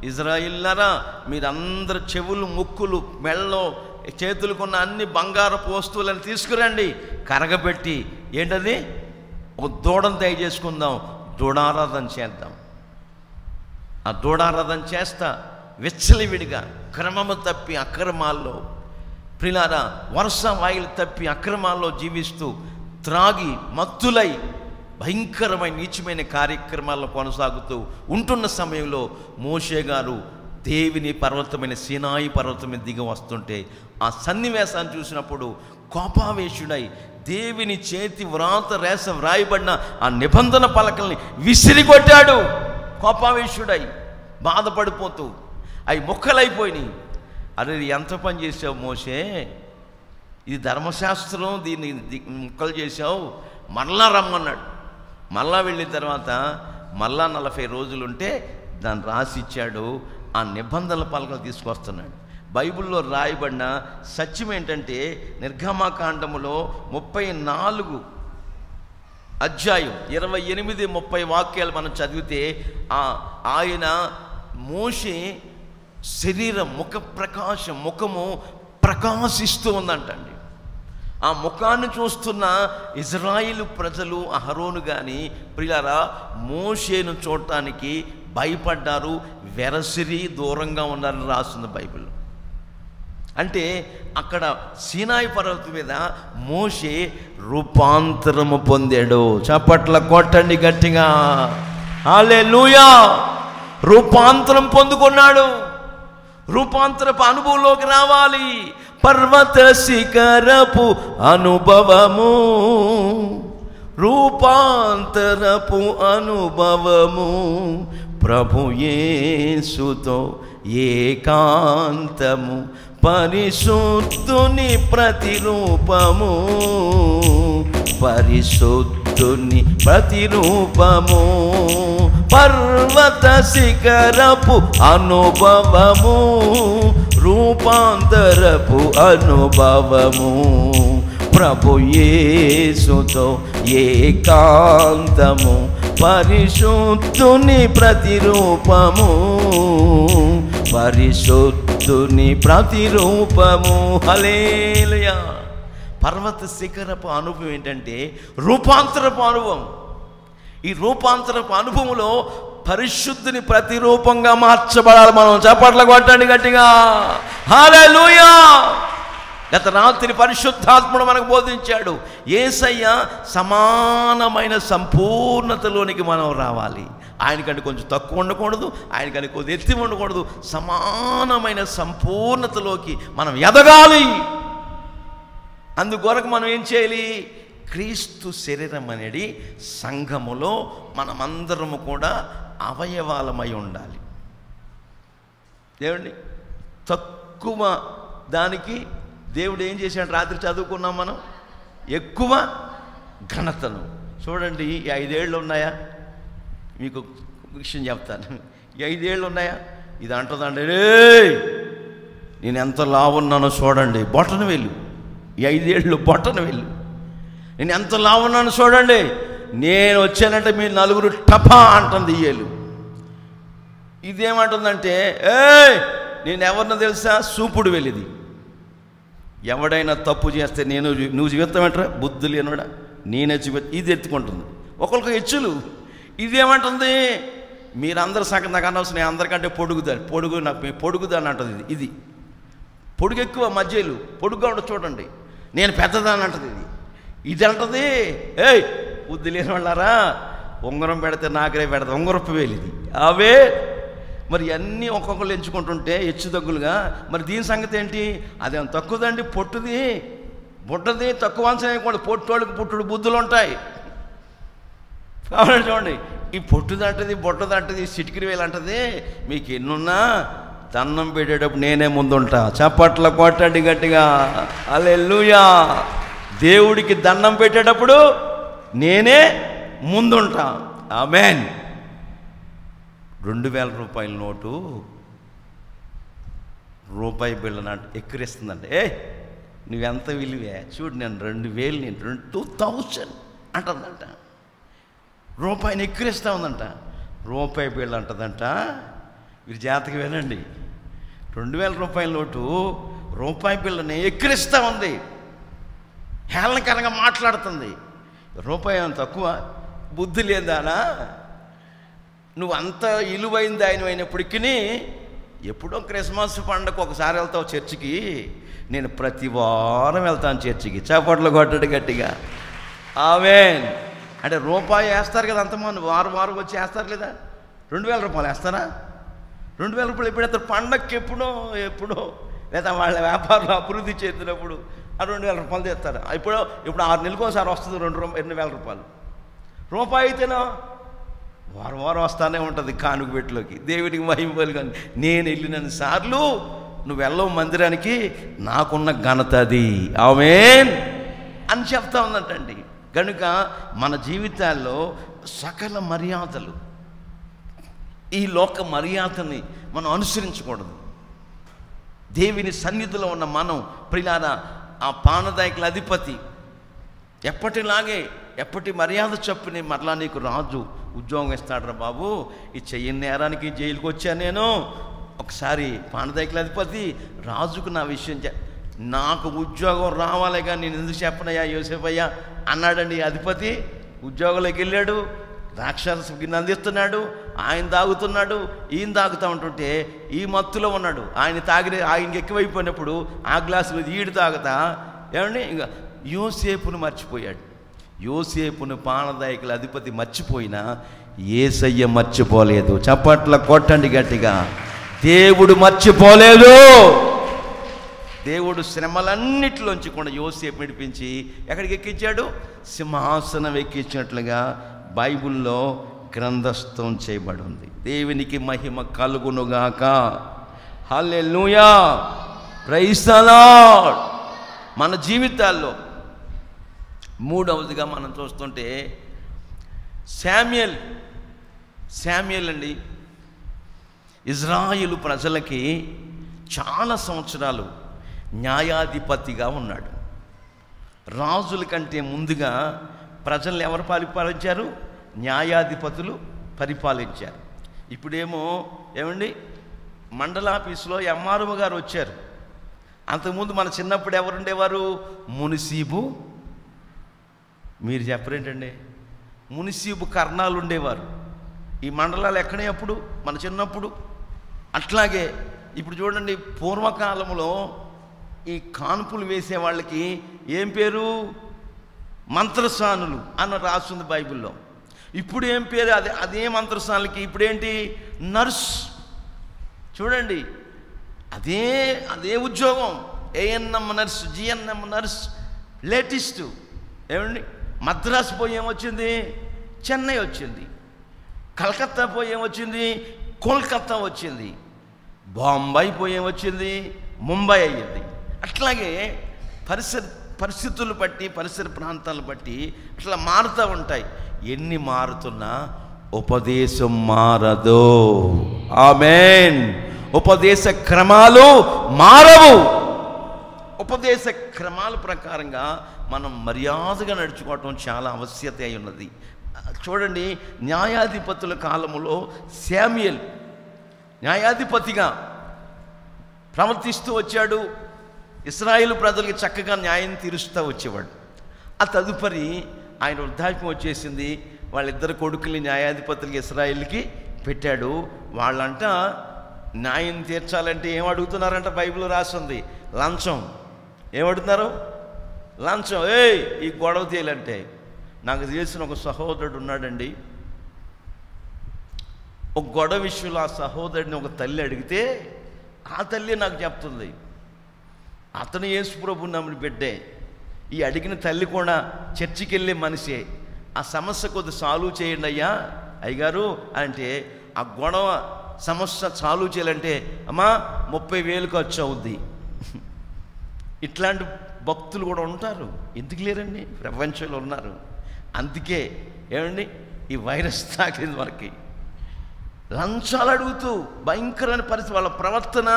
ఇజ్రాయిల్లారా మీరందరు చెవులు ముక్కులు మెళ్ళలో చేతులకున్న అన్ని బంగారపు వస్తువులను తీసుకురండి, కరగబెట్టి ఏంటది ఒక దూడను దయచేసుకుందాం, దూడారాధన చేద్దాం. ఆ దూడారాధన చేస్తా విచ్చలవిడిగా క్రమము తప్పి అక్రమాల్లో ప్రిలారా వరుస వాయిలు తప్పి అక్రమాల్లో జీవిస్తూ త్రాగి మత్తులై భయంకరమైన నీచమైన కార్యక్రమాల్లో కొనసాగుతూ ఉంటున్న సమయంలో మోషే గారు దేవుని పర్వతమైన సీనాయి పర్వతం మీద దిగి వస్తుంటే ఆ సన్నివేశాన్ని చూసినప్పుడు కోపావేశుడై దేవుని చేతి వ్రాత రేస వ్రాయబడిన ఆ నిబంధన పలకల్ని విసిరికొట్టాడు. కోపావేశుడై బాధపడిపోతూ అవి ముక్కలైపోయినాయి. అరే ఎంత పని చేసావు మోషే, ఇది ధర్మశాస్త్రం, దీన్ని ముక్కలు చేసావు, మరలా రమ్మన్నాడు. మళ్ళా వెళ్ళిన తర్వాత మళ్ళా 40 రోజులుంటే దాన్ని రాసిచ్చాడు. ఆ నిబంధనల పలకలు తీసుకొస్తున్నాడు. బైబిల్లో రాయబడిన సత్యం ఏంటంటే నిర్గమకాండములో 34 అధ్యాయం 28-30 వాక్యాలు మనం చదివితే ఆయన మోషే శరీరం ముఖము ప్రకాశిస్తూ ఉందంటండి. ఆ ముఖాన్ని చూస్తున్న ఇజ్రాయిలు ప్రజలు అహరోను కానీ ప్రియులారా మోషేను చూడటానికి భయపడ్డారు, వెరసిరి దూరంగా ఉన్నారని రాస్తుంది బైబిల్. అంటే అక్కడ సీనాయి పర్వతం మీద మోషే రూపాంతరము పొందాడు. చప్పట్ల కొట్టండి గట్టిగా, హల్లెలూయా. రూపాంతరం పొందుకున్నాడు. రూపాంతరపు అనుభవంలోకి రావాలి. పర్వత శిఖరపు అనుభవము, రూపాంతరపు అనుభవము, ప్రభు యేసుతో ఏకాంతము, పరిశుద్ధుని ప్రతిరూపము, పరిశుద్ధుని ప్రతిరూపము, పర్వత శిఖరపు అనుభవము, రూపాంతరపు అనుభవము, ప్రభు యేసుతో ఏకాంతము, పరిశుద్ధుని ప్రతిరూపము, పరిశుద్ధుని ప్రతిరూపము. హల్లెలూయా. పర్వత శిఖరపు అనుభవం ఏంటంటే రూపాంతరపు అనుభవం. ఈ రూపాంతరపు అనుభవంలో పరిశుద్ధుని ప్రతిరూపంగా మార్చబడాలి. మనం చప్పట్ల కొట్టండి గట్టిగా, హల్లెలూయా. గత రాత్రి పరిశుద్ధాత్ముడు మనకు బోధించాడు, యేసయ్య సమానమైన సంపూర్ణతలోనికి మనం రావాలి. ఆయనకంటే కొంచెం తక్కువ ఉండకూడదు, ఆయనకంటే కొద్ది ఎత్తి ఉండకూడదు. సమానమైన సంపూర్ణతలోకి మనం ఎదగాలి. అందుకొరకు మనం ఏం చేయాలి? క్రీస్తు శరీరం అనేది సంఘములో మనమందరము కూడా అవయవాలమై ఉండాలి. ఏమండి, తక్కువ దానికి దేవుడు ఏం చేశాడు? రాత్రి చదువుకున్నాం మనం, ఎక్కువ ఘనతను. చూడండి, ఈ 5 ఏళ్ళు ఉన్నాయా? మీకు విషయం చెప్తాను. ఈ 5 ఏళ్ళు ఉన్నాయా? ఇది అంటుందండి, రే నేను ఎంత లావున్నానో చూడండి, బొటన వెళ్ళు. ఈ 5 ఏళ్ళు బొటన వెళ్ళు. నేను ఎంత లావున్నానో చూడండి. నేను వచ్చానంటే మీరు నలుగురు టపా అంటుంది ఈ ఏళ్ళు. ఇదేమంటుందంటే, నేను ఎవరినో తెలుసా? సూపుడు వెళ్ళిది. ఎవడైనా తప్పు చేస్తే నువ్వు జీవితమేంట్రా బుద్ధి లేనుడా, నేనే ఇది ఎత్తుకుంటుంది. ఒకరికి హెచ్చులు. ఇదేమంటుంది? మీరందరూ సగం నాకు అనవసరం, నేను అందరికంటే నాకు పొడుగుదాని అంటుంది. ఇది పొడుగు ఎక్కువ, మధ్యలు పొడుగ్గా ఉండదు చూడండి. నేను పెద్దదాన్ని అంటుంది. ఇది అంటుంది, బుద్ధి లేని వాళ్ళారా, ఉంగరం పెడితే నాకరే పెడతా, ఉంగరపు వేలిది. అవే మరి అన్నీ ఒక్కొక్కరు ఎంచుకుంటుంటే హెచ్చు తగ్గులుగా. మరి దీని సంగతి ఏంటి? అదేం తక్కువదండి, పొట్టుది బుట్టది తక్కువ అంచనా. పొట్టోళ్ళకి పుట్టుడు బుద్ధులు ఉంటాయి. కాబట్టి చూడండి, ఈ పొట్టుదంటది బుట్టదంటది సిటికిరి వేలు అంటది. మీకు ఎన్నున్నా దండం పెట్టేటప్పుడు నేనే ముందుంటా. చప్పట్ల కొట్టండి గట్టిగా, హల్లెలూయా. దేవుడికి దండం పెట్టేటప్పుడు నేనే ముందుంటా. ఆమేన్. 2000 రూపాయల నోటు రూపాయి బిళ్ళ ఎక్కిరిస్తుందంటే, నువ్వెంత విలువే చూడు, నేను 2000 నేను 2000 అంటుందంట. రూపాయిని ఎక్కిరిస్తూ ఉందంట. రూపాయి బిళ్ళ అంటదంట. మీరు జాతకి వినండి, 2000 రూపాయల నోటు రూపాయి బిళ్ళని ఎక్కిరిస్తూ ఉంది, హేళనకరంగా మాట్లాడుతుంది. రూపాయి అంత తక్కువ, బుద్ధి లేదానా, నువ్వు అంత విలువైంది ఆయన అయినప్పటికీ ఎప్పుడో క్రిస్మస్ పండుగ ఒకసారి వెళ్తావు చర్చికి, నేను ప్రతి వారం వెళ్తాను చర్చికి. చప్పట్లు కొట్టడు గట్టిగా, ఆమేన్. అంటే రూపాయి వేస్తారు కదా అంతమంది, వారం వారం వచ్చి వేస్తారు లేదా? 2000 రూపాయలు వేస్తారా? 2000 రూపాయలు ఎప్పుడు వేస్తారు? పండగకి ఎప్పుడో లేదా వాళ్ళ వ్యాపారంలో అభివృద్ధి చెందినప్పుడు ఆ 2000 రూపాయలు తెస్తారు. ఇప్పుడు 6 నెలలకు ఒకసారి వస్తుంది 2000 రూపాయలు. రూపాయి అయితేనో వారం వారం వస్తానే ఉంటుంది కానుక పెట్టలోకి. దేవుడికి మహిమలు. కానీ నేను వెళ్ళిన సార్లు నువ్వు వెళ్ళవు మందిరానికి, నాకున్న ఘనత అది, ఆమేన్ అని చెప్తా ఉందంటండి. కనుక మన జీవితాల్లో సకల మర్యాదలు, ఈ లోక మర్యాదని మనం అనుసరించకూడదు. దేవుని సన్నిధిలో ఉన్న మనం ప్రియులారా, ఆ పానదాయకుల అధిపతి ఎప్పటిలాగే ఎప్పటి మర్యాద చొప్పుని మరలా నీకు రాజు ఉద్యోగం ఇస్తాడు. రా బాబు, ఈ చెయ్యని నేరానికి జైలుకి వచ్చాను నేను. ఒకసారి పానదాయకుల అధిపతి రాజుకు నా విషయం నాకు ఉద్యోగం రావాలి కానీ నేను ఎందుకు చెప్పనయ్యా యోసేపయ్యా అన్నాడండి. అధిపతి ఉద్యోగంలోకి వెళ్ళాడు, ద్రాక్షారస గిన్నె అందిస్తున్నాడు, ఆయన తాగుతున్నాడు, ఈయన తాగుతూ ఉంటుంటే ఈ మత్తులో ఉన్నాడు. ఆయనకి ఎక్కువైపోయినప్పుడు ఆ గ్లాసులో ఈడు తాగుతా ఏమండి ఇంకా యోసేపును మర్చిపోయాడు. యోసేపును పానదాయకుల అధిపతి మర్చిపోయినా యేసయ్య మర్చిపోలేదు. చప్పట్ల కొట్టండి గట్టిగా. దేవుడు మర్చిపోలేదు. దేవుడు శ్రమలన్నిటిలోంచి కూడా యోసేపు నడిపించి ఎక్కడికి ఎక్కించాడు? సింహాసనం ఎక్కించినట్లుగా బైబిల్లో గ్రంథస్థం చేయబడి ఉంది. దేవునికి మహిమ కలుగునుగాక. హల్లెలూయా, ప్రైజ్ ది లార్డ్. మన జీవితాల్లో మూడవదిగా మనం చూస్తుంటే శామ్యూయల్ అండి, ఇజ్రాయేలు ప్రజలకి చాలా సంవత్సరాలు న్యాయాధిపతిగా ఉన్నాడు. రాజుల కంటే ముందుగా ప్రజల్ని ఎవరు పరిపాలించారు? న్యాయాధిపతులు పరిపాలించారు. ఇప్పుడేమో ఏమండి మండలాఫీసులో ఎంఆర్ఓ గారు వచ్చారు. అంతకుముందు మన చిన్నప్పుడు ఎవరు ఉండేవారు? మునిసీబు. మీరు చెప్పరేంటండి? మునిసీబు కర్ణాలు ఉండేవారు. ఈ మండలాలు ఎక్కడే అప్పుడు మన చిన్నప్పుడు. అట్లాగే ఇప్పుడు చూడండి, పూర్వకాలంలో ఈ కాన్పులు వేసే వాళ్ళకి ఏం పేరు? మంత్రసానులు అని రాస్తుంది బైబిల్లో. ఇప్పుడు ఏం పేరు? అదే మంత్రసానులకి ఇప్పుడేంటి? నర్స్. చూడండి, అదే ఉద్యోగం. ANM nurse, GNM nurse, latest. ఏమండి, మద్రాసు పోయి ఏమొచ్చింది? చెన్నై వచ్చింది. కలకత్తా పోయి ఏమొచ్చింది? కోల్కత్తా వచ్చింది. బాంబాయి పోయి ఏమొచ్చింది? ముంబై అయ్యింది. అట్లాగే పరిస్థితులు బట్టి, పరిసర ప్రాంతాలు బట్టి అట్లా మారుతూ ఉంటాయి. ఎన్ని మారుతున్నా ఉపదేశం మారదు. ఆమేన్. ఉపదేశ క్రమాలు మారవు. ఉపదేశ క్రమాల ప్రకారంగా మనం మర్యాదగా నడుచుకోవటం చాలా ఆవశ్యకత అయి ఉన్నది. చూడండి, న్యాయాధిపతుల కాలంలో శామ్యూయల్ న్యాయాధిపతిగా ప్రవర్తిస్తూ వచ్చాడు. ఇశ్రాయేలు ప్రజలకి చక్కగా న్యాయం తీరుస్తూ వచ్చేవాడు. ఆ తదుపరి ఆయన వృద్ధాప్యం వచ్చేసింది. వాళ్ళిద్దరు కొడుకుల్ని న్యాయాధిపతులకి ఇశ్రాయేల్కి పెట్టాడు. వాళ్ళంట న్యాయం తీర్చాలంటే ఏం అడుగుతున్నారంట? బైబిల్ రాస్తుంది, లంచం. ఏమడుగుతున్నారు? లంచం. ఈ గొడవ తీయాలంటే. నాకు తెలిసిన ఒక సహోదరుడు ఉన్నాడండి. ఒక గొడవ విషయంలో ఆ సహోదరుడిని ఒక తల్లి అడిగితే ఆ తల్లి నాకు చెప్తుంది, అతను యేసు ప్రభువుని నమ్మిన బిడ్డే. ఈ అడిగిన తల్లి కూడా చర్చికి వెళ్ళే మనిషే. ఆ సమస్య కొద్ది సాల్వ్ చేయండి అయ్యా అయ్యగారు అంటే, ఆ గొడవ సమస్య సాల్వ్ చేయాలంటే అమ్మా 30,000 ఖర్చు అవుద్ది. ఇట్లాంటి భక్తులు కూడా ఉంటారు. ఎందుకు లేరండి? ప్రపంచంలో ఉన్నారు. అందుకే ఏమండి ఈ వైరస్ తాకింది మనకి. లంచాలు అడుగుతూ భయంకరమైన పరిస్థితి. వాళ్ళ ప్రవర్తన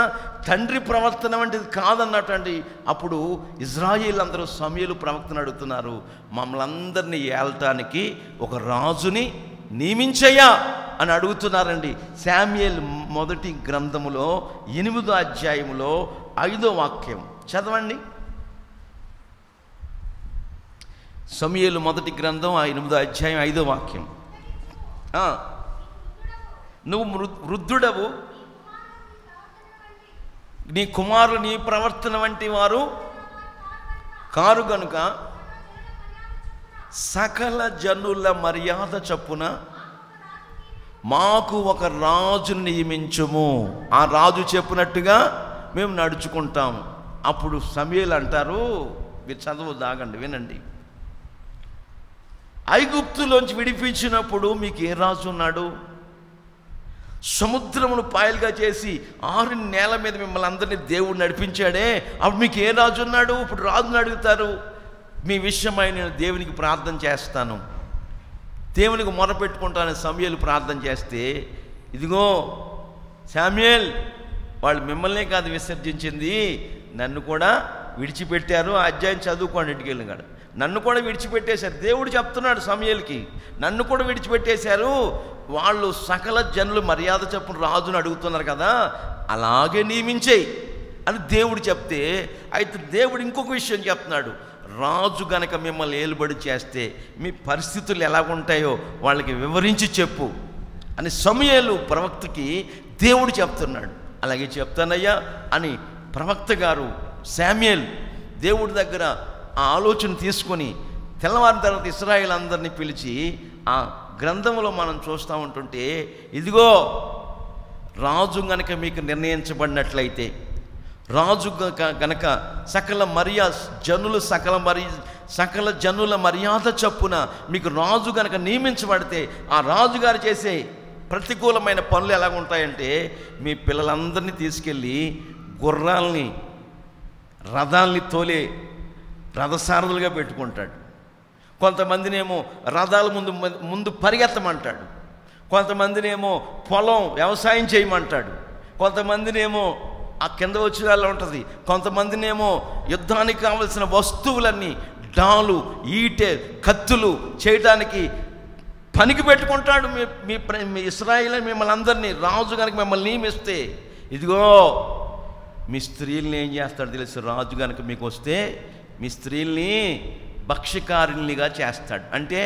తండ్రి ప్రవర్తన వంటిది కాదన్నట్టు అండి. అప్పుడు ఇజ్రాయేల్ అందరూ సమూయేలు ప్రవక్తను అడుగుతున్నారు, మమ్మల్ని అందరినీ ఏలటానికి ఒక రాజుని నియమించయ్యా అని అడుగుతున్నారండి. శామ్యూయేలు మొదటి గ్రంథములో 8వ అధ్యాయములో 5వ వాక్యం చదవండి. సమూయేలు మొదటి గ్రంథం 8వ అధ్యాయం 5వ వాక్యం. నువ్వు వృద్ధుడవు, నీ కుమారులు నీ ప్రవర్తన వంటి వారు కారు గనుక సకల జనుల మర్యాద చొప్పున మాకు ఒక రాజును నియమించుము. ఆ రాజు చెప్పినట్టుగా మేము నడుచుకుంటాము. అప్పుడు సమూయేలు అంటారు, మీరు చదువు దాగండి వినండి, ఐగుప్తులోంచి విడిపించినప్పుడు మీకు ఏ రాజు ఉన్నాడు? సముద్రమును పాయలుగా చేసి 6 నేల మీద మిమ్మల్ని అందరినీ దేవుడు నడిపించాడే, అప్పుడు మీకు ఏ రాజు ఉన్నాడు? ఇప్పుడు రాజుని అడుగుతారు. మీ విషయమై నేను దేవునికి ప్రార్థన చేస్తాను, దేవునికి మొరపెట్టుకుంటానని సమూయేలు ప్రార్థన చేస్తే, ఇదిగో శామ్యూయేల్, వాళ్ళు మిమ్మల్నే కాదు విసర్జించింది, నన్ను కూడా విడిచిపెట్టారు. ఆ అధ్యాయం చదువుకోండి ఇంటికి వెళ్ళిన కాడ. నన్ను కూడా విడిచిపెట్టేశారు. దేవుడు చెప్తున్నాడు సమూయేలుకి, నన్ను కూడా విడిచిపెట్టేశారు, వాళ్ళు సకల జనులు మర్యాద చొప్పున రాజును అడుగుతున్నారు కదా, అలాగే నియమించేయి అని దేవుడు చెప్తే, అయితే దేవుడు ఇంకొక విషయం చెప్తున్నాడు, రాజు గనక మిమ్మల్ని ఏలుబడి చేస్తే మీ పరిస్థితులు ఎలా ఉంటాయో వాళ్ళకి వివరించి చెప్పు అని సమూయేలు ప్రవక్తకి దేవుడు చెప్తున్నాడు. అలాగే చెప్తానయ్యా అని ప్రవక్త గారు శామ్యూయేల్ దేవుడి దగ్గర ఆ ఆలోచన తీసుకొని తెల్లవారిన తర్వాత ఇశ్రాయేలు అందరినీ పిలిచి ఆ గ్రంథంలో మనం చూస్తూ ఉంటుంటే, ఇదిగో రాజు గనక మీకు నిర్ణయించబడినట్లయితే, రాజు గనక సకల జనుల మర్యాద చొప్పున మీకు రాజు గనక నియమించబడితే, ఆ రాజుగారు చేసే ప్రతికూలమైన పనులు ఎలా ఉంటాయంటే, మీ పిల్లలందరినీ తీసుకెళ్ళి గుర్రాల్ని రథాల్ని తోలే రథసారథులుగా పెట్టుకుంటాడు. కొంతమందినేమో రథాల ముందు పరిగెత్తమంటాడు, కొంతమందినేమో పొలం వ్యవసాయం చేయమంటాడు, కొంతమందినేమో ఆ కింద వచ్చే వాళ్ళ ఉంటుంది, కొంతమందినేమో యుద్ధానికి కావలసిన వస్తువులన్నీ డాలు ఈటె కత్తులు చేయటానికి పనికి పెట్టుకుంటాడు. మీ ఇశ్రాయేలు మిమ్మల్ని అందరినీ రాజు కనుక మిమ్మల్ని నియమిస్తే, ఇదిగో మీ స్త్రీల్ని ఏం చేస్తాడు తెలుసు, రాజు కనుక మీకు వస్తే మీ స్త్రీల్ని భక్ష్యకారిణిగా చేస్తాడు. అంటే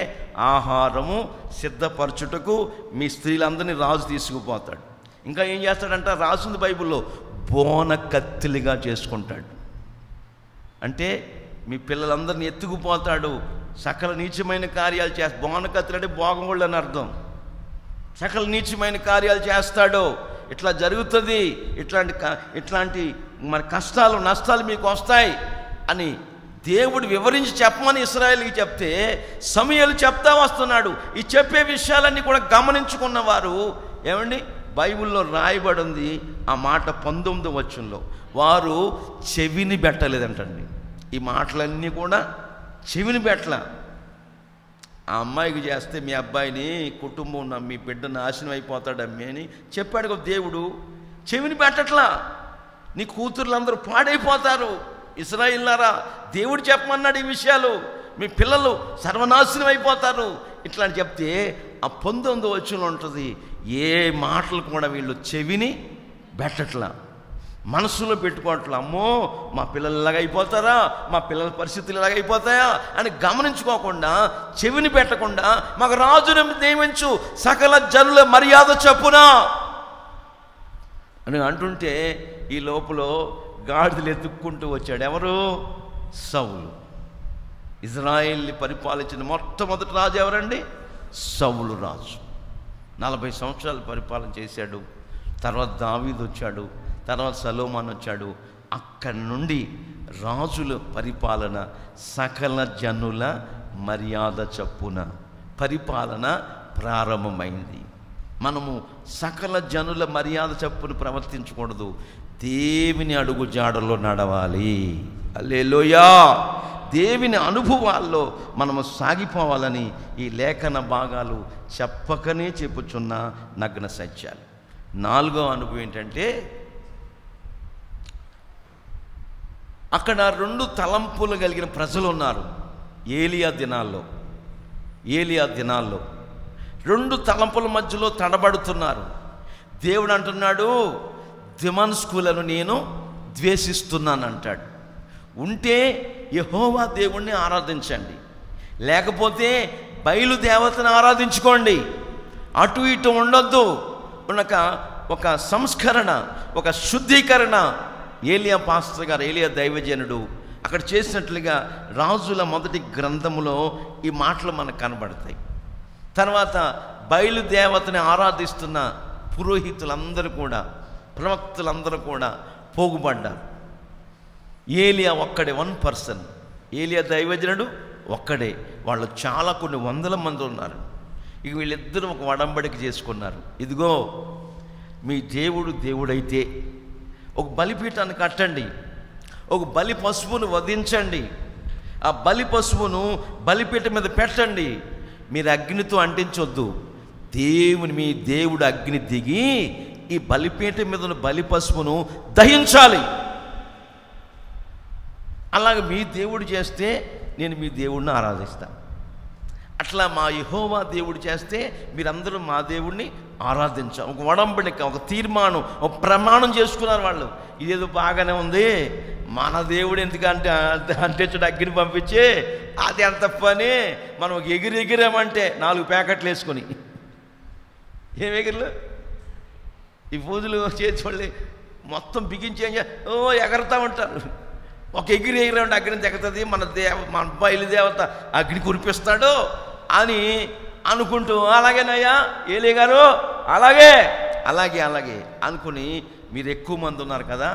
ఆహారము సిద్ధపరచుటకు మీ స్త్రీలందరినీ రాజు తీసుకుపోతాడు. ఇంకా ఏం చేస్తాడంట, రాసింది బైబిల్లో, బోన కత్తిలిగా చేసుకుంటాడు. అంటే మీ పిల్లలందరినీ ఎత్తుకుపోతాడు, సకల నీచమైన కార్యాలు చేస్తాడు. బోన కత్తులు అంటే భోగముళ్ళు అని అర్థం. సకల నీచమైన కార్యాలు చేస్తాడు. ఇట్లా జరుగుతుంది, ఇట్లాంటి మరి కష్టాలు నష్టాలు మీకు వస్తాయి అని దేవుడు వివరించి చెప్పమని ఇశ్రాయేలుకి చెప్తే, సమూయేలు చెప్తా వస్తున్నాడు. ఈ చెప్పే విషయాలన్నీ కూడా గమనించుకున్నవారు ఏమండి, బైబిల్లో రాయబడి ఉంది ఆ మాట 19వ వచనంలో, వారు చెవిని పెట్టలేదంటండి. ఈ మాటలన్నీ కూడా చెవిని పెట్టల. ఆ అమ్మాయికి చేస్తే మీ అబ్బాయిని కుటుంబం మీ బిడ్డ నాశనం అయిపోతాడమ్మి అని చెప్పాడు కదా దేవుడు. చెవిని పెట్టట్లా. నీ కూతుర్లందరూ పాడైపోతారు. ఇశ్రాయేలులారా, దేవుడు చెప్పమన్నాడు ఈ విషయాలు, మీ పిల్లలు సర్వనాశనం అయిపోతారు ఇట్లా అని చెప్తే, ఆ 19వ వచనంలో ఉంటుంది, ఏ మాటలు కూడా వీళ్ళు చెవిని పెట్టట్లా, మనసులో పెట్టుకోవట్లా. అమ్మో మా పిల్లలు ఇలాగైపోతారా, మా పిల్లల పరిస్థితులు ఇలాగైపోతాయా అని గమనించుకోకుండా, చెవిని పెట్టకుండా మాకు రాజుని నియమించు సకల జనుల మర్యాద చొప్పున అని అంటుంటే, ఈ లోపల గాడిదలు ఎత్తుక్కుంటూ వచ్చాడు. ఎవరు? సౌలు. ఇజ్రాయేల్ని పరిపాలించిన మొట్టమొదటి రాజు ఎవరండి? సౌలు రాజు. 40 సంవత్సరాలు పరిపాలన చేశాడు. తర్వాత దావీదు వచ్చాడు, తర్వాత సొలొమోను వచ్చాడు. అక్కడి నుండి రాజుల పరిపాలన సకల జనుల మర్యాద చొప్పున పరిపాలన ప్రారంభమైంది. మనము సకల జనుల మర్యాద చొప్పున ప్రవర్తించకూడదు, దేవుని అడుగు జాడలో నడవాలి. హల్లెలూయా. దేవుని అనుభవాల్లో మనము సాగిపోవాలని ఈ లేఖన భాగాలు చెప్పకనే చెప్పుచున్న నగ్న సత్యాలు. 4వ అనుభవం ఏంటంటే, అక్కడ 2 తలంపులు కలిగిన ప్రజలు ఉన్నారు. ఏలియా దినాల్లో 2 తలంపుల మధ్యలో తడబడుతున్నారు. దేవుడు అంటున్నాడు, దమస్కులను నేను ద్వేషిస్తున్నాను అంటాడు. ఉంటే యెహోవా దేవుణ్ణి ఆరాధించండి, లేకపోతే బయలుదేవతను ఆరాధించుకోండి. అటు ఇటు ఉండొద్దు. ఒక సంస్కరణ, ఒక శుద్ధీకరణ ఏలియా పాస్టర్ గారు, ఏలియా దైవజనుడు అక్కడ చేసినట్లుగా రాజుల మొదటి గ్రంథములో ఈ మాటలు మనకు కనబడతాయి. తర్వాత బయలుదేవతని ఆరాధిస్తున్న పురోహితులందరూ కూడా, ప్రవక్తలందరూ కూడా పోగుపడ్డారు. ఏలియా ఒక్కడే, 1 పర్సన్. ఏలియా దైవజనుడు ఒక్కడే. వాళ్ళు చాలా కొన్ని వందల మంది ఉన్నారు. ఇక వీళ్ళిద్దరూ ఒక వడంబడిక చేసుకున్నారు. ఇదిగో, మీ దేవుడైతే ఒక బలిపీఠాన్ని కట్టండి, ఒక బలి పశువును వధించండి, ఆ బలి పశువును బలిపీఠం మీద పెట్టండి, మీరు అగ్నితో అంటించొద్దు. మీ దేవుడు అగ్ని దిగి ఈ బలిపీఠం మీద ఉన్న బలి పశువును దహించాలి. అలాగే మీ దేవుడు చేస్తే నేను మీ దేవుడిని ఆరాధిస్తాను. అట్లా మా యెహోవా దేవుడు చేస్తే మీరందరూ మా దేవుడిని ఆరాధించాలి. ఒక వడంబడిక, ఒక తీర్మానం, ఒక ప్రమాణం చేసుకున్నారు వాళ్ళు. ఇదేదో బాగానే ఉంది, మన దేవుడు ఎందుకంటే అంటించడం అగ్గిని పంపించి అది ఎంత పని, మనం ఎగిరామంటే 4 ప్యాకెట్లు వేసుకొని, ఏం ఎగిరిలు ఈ పూజలు చేసి మొత్తం బిగించి ఎగరుతూ ఉంటారు. ఒక ఎగిరామంటే అగ్ని తెగుతుంది, మన బయలుదేవత అగ్ని కురిపిస్తాడు అని అనుకుంటూ, అలాగేనయ్యా ఏలియా గారు, అలాగే అనుకుని, మీరు ఎక్కువ మంది ఉన్నారు కదా,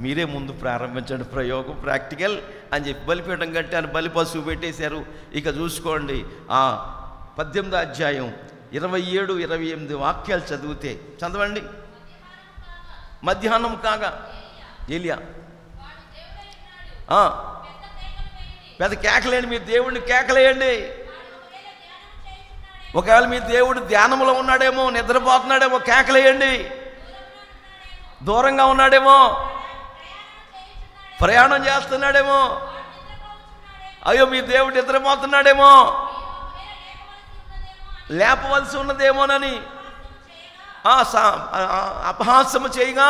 మీరే ముందు ప్రారంభించండి ప్రయోగం, ప్రాక్టికల్ అని చెప్పి బలిపీఠం కట్టాను, బలి పశువు పెట్టేశారు. ఇక చూసుకోండి, 18వ అధ్యాయం 27, 28 వాక్యాలు చదవండి. మధ్యాహ్నం కాగా ఏలియా పెద్ద కేకలేండి, మీ దేవుడిని కేకలేయండి. ఒకవేళ మీ దేవుడు ధ్యానంలో ఉన్నాడేమో, నిద్రపోతున్నాడేమో, కేకలేయండి. దూరంగా ఉన్నాడేమో, ప్రయాణం చేస్తున్నాడేమో, అయ్యో మీ దేవుడు నిద్రపోతున్నాడేమో, లేపవలసి ఉన్నదేమోనని అపహాస్యము చేయగా